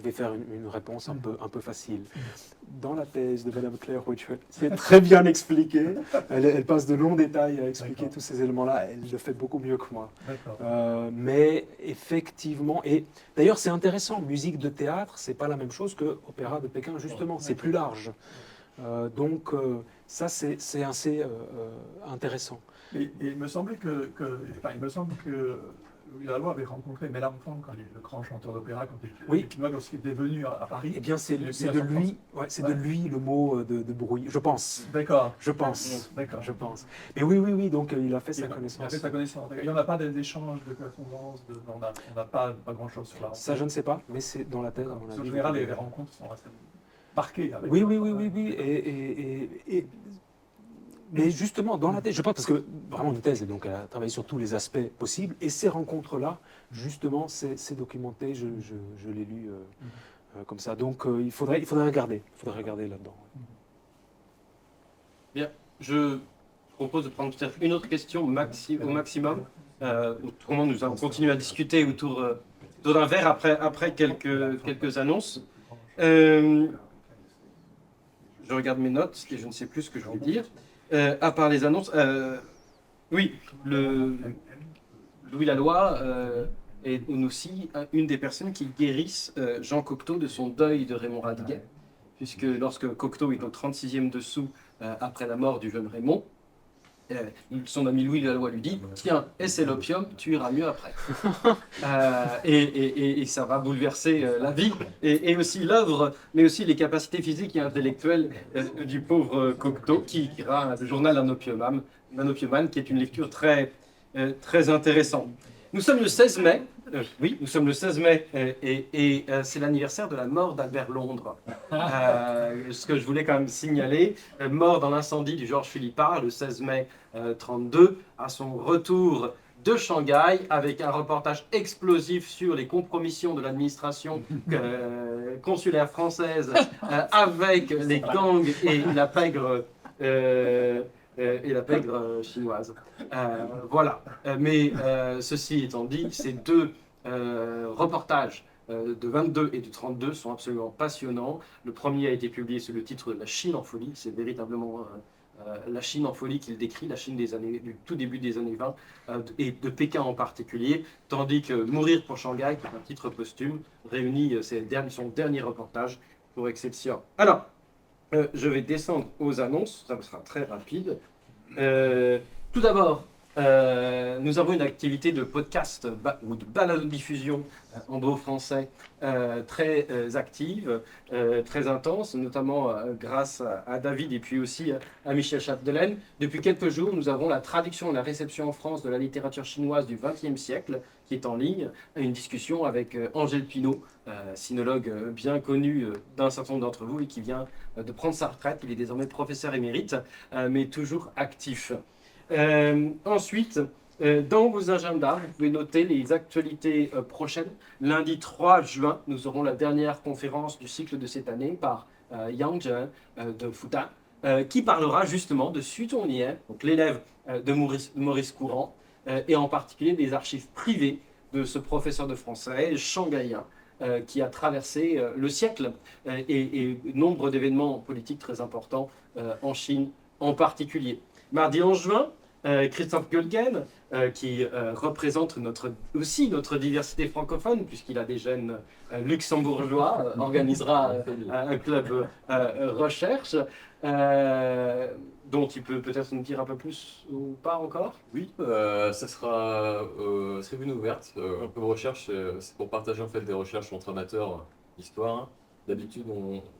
vais faire une réponse un peu facile. Dans la thèse de Madame Claire Whitfield, c'est très bien expliqué. Elle passe de longs détails à expliquer tous ces éléments-là. Elle le fait beaucoup mieux que moi. Mais effectivement, et d'ailleurs c'est intéressant, musique de théâtre, c'est pas la même chose que opéra de Pékin, justement. C'est plus large. Donc ça, c'est assez intéressant. Et il me semblait il me semble que Louis Laloy avait rencontré Mélenchon, le grand chanteur d'opéra, lorsqu'il était venu à Paris. Eh bien, c'est de lui le mot de bruit, je pense. D'accord. Je pense. D'accord. Je pense. Mais oui, donc il a fait sa connaissance. Il a fait sa connaissance. Il n'y en a pas d'échanges, de correspondance, on n'a pas grand-chose sur la rencontre. Ça, je ne sais pas, mais c'est dans la thèse. En général, les rencontres sont assez marquées. Oui. Mais justement, dans la thèse, je pense, parce que vraiment une thèse, donc elle a travaillé sur tous les aspects possibles, et ces rencontres-là, justement, c'est documenté, je l'ai lu comme ça. Donc il faudrait regarder là-dedans. Bien, je propose de prendre peut-être une autre question au maximum. Autrement, nous allons continuer à discuter autour d'un verre après quelques annonces. Je regarde mes notes et je ne sais plus ce que je voulais dire. À part les annonces, oui, Louis Laloy est aussi une des personnes qui guérissent Jean Cocteau de son deuil de Raymond Radiguet, puisque lorsque Cocteau est au 36e dessous après la mort du jeune Raymond, son ami Louis Laloy lui dit « Tiens, essaie l'opium, tu iras mieux après. » Et ça va bouleverser la vie et aussi l'œuvre, mais aussi les capacités physiques et intellectuelles du pauvre Cocteau, qui ira le journal d'un opiumane, qui est une lecture très intéressante. Nous sommes le 16 mai. Nous sommes le 16 mai et c'est l'anniversaire de la mort d'Albert Londres. Ce que je voulais quand même signaler, mort dans l'incendie du Georges Philippard le 16 mai 1932, à son retour de Shanghai, avec un reportage explosif sur les compromissions de l'administration consulaire française avec les gangs et la pègre chinoise. Voilà. Mais ceci étant dit, ces deux reportages de 22 et de 32 sont absolument passionnants. Le premier a été publié sous le titre de La Chine en folie. C'est véritablement la Chine en folie qu'il décrit, la Chine du tout début des années 20 et de Pékin en particulier, tandis que Mourir pour Shanghai, qui est un titre posthume, réunit son dernier reportage pour Excelsior. Alors, je vais descendre aux annonces, ça sera très rapide. Tout d'abord, nous avons une activité de podcast ou de balado-diffusion en beau français très active, très intense, notamment grâce à David et puis aussi à Michel Chapdelaine. Depuis quelques jours, nous avons la traduction et la réception en France de la littérature chinoise du XXe siècle qui est en ligne, une discussion avec Angèle Pinault, sinologue bien connu d'un certain nombre d'entre vous et qui vient de prendre sa retraite. Il est désormais professeur émérite, mais toujours actif. Ensuite, dans vos agendas, vous pouvez noter les actualités prochaines. Lundi 3 juin, nous aurons la dernière conférence du cycle de cette année par Yang Zhe de Fudan, qui parlera justement de Xu Zhongnian, donc l'élève de Maurice Courant, et en particulier des archives privées de ce professeur de français shanghaïen qui a traversé le siècle et nombre d'événements politiques très importants en Chine en particulier. Mardi 11 juin, Christophe Goelgen, qui représente aussi notre diversité francophone, puisqu'il a des gènes luxembourgeois, organisera un club recherche, dont il peut peut-être nous dire un peu plus ou pas encore. Oui, ça sera tribune ouverte. Un peu de recherche, c'est pour partager en fait des recherches entre amateurs d'histoire. D'habitude,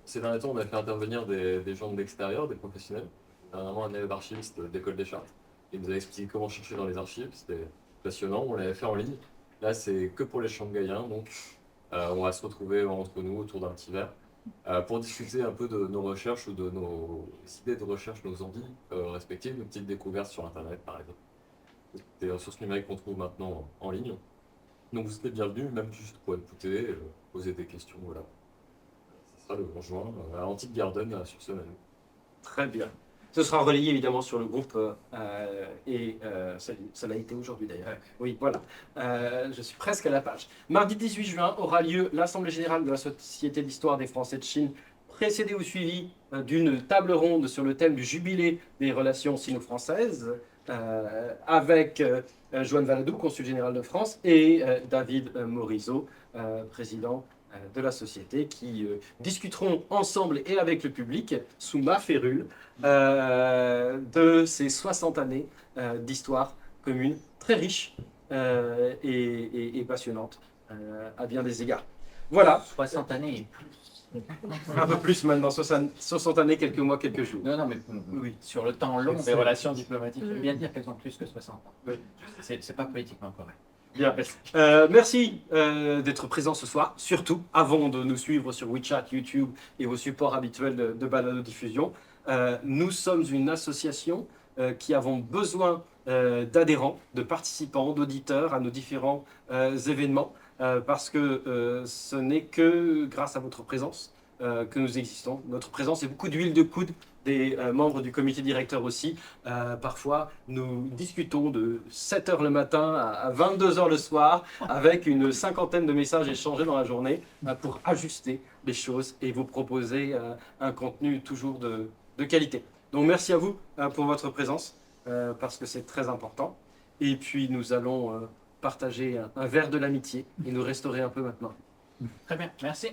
ces derniers temps, on a fait intervenir des gens de l'extérieur, des professionnels. Dernièrement, un élève archiviste d'école des Chartes. Il nous a expliqué comment chercher dans les archives, c'était passionnant, on l'avait fait en ligne. Là, c'est que pour les Shanghaïens, donc On va se retrouver entre nous autour d'un petit verre pour discuter un peu de nos recherches ou de nos idées de recherche, nos envies respectives, nos petites découvertes sur Internet par exemple. Des ressources numériques qu'on trouve maintenant en ligne. Donc vous serez bienvenus, même juste pour écouter, poser des questions, voilà. Ce sera le 11 juin à Antique Garden sur Semaine. Très bien. Ce sera relayé évidemment sur le groupe ça l'a été aujourd'hui d'ailleurs. Oui, voilà. Je suis presque à la page. Mardi 18 juin aura lieu l'Assemblée générale de la Société d'histoire des Français de Chine, précédée ou suivie d'une table ronde sur le thème du jubilé des relations sino-françaises, avec Joanne Valadou, consul général de France, et David Morisot, président de la société, qui discuteront ensemble et avec le public, sous ma férule, de ces 60 années d'histoire commune, très riche et passionnante à bien des égards. Voilà. 60 années et plus. Un peu plus maintenant, 60 années, quelques mois, quelques jours. Non, mais Oui. sur le temps long des relations diplomatiques, j'aime bien dire qu'elles ont plus que 60 ans. Oui. C'est pas politiquement correct. Bien, merci d'être présent ce soir, surtout avant de nous suivre sur WeChat, YouTube et vos supports habituels de balado-diffusion. Nous sommes une association qui avons besoin d'adhérents, de participants, d'auditeurs à nos différents événements, parce que ce n'est que grâce à votre présence que nous existons. Notre présence est beaucoup d'huile de coude des membres du comité directeur aussi. Parfois, nous discutons de 7h le matin à 22h le soir, avec une cinquantaine de messages échangés dans la journée pour ajuster les choses et vous proposer un contenu toujours de qualité. Donc merci à vous pour votre présence, parce que c'est très important. Et puis nous allons partager un verre de l'amitié et nous restaurer un peu maintenant. Très bien, merci.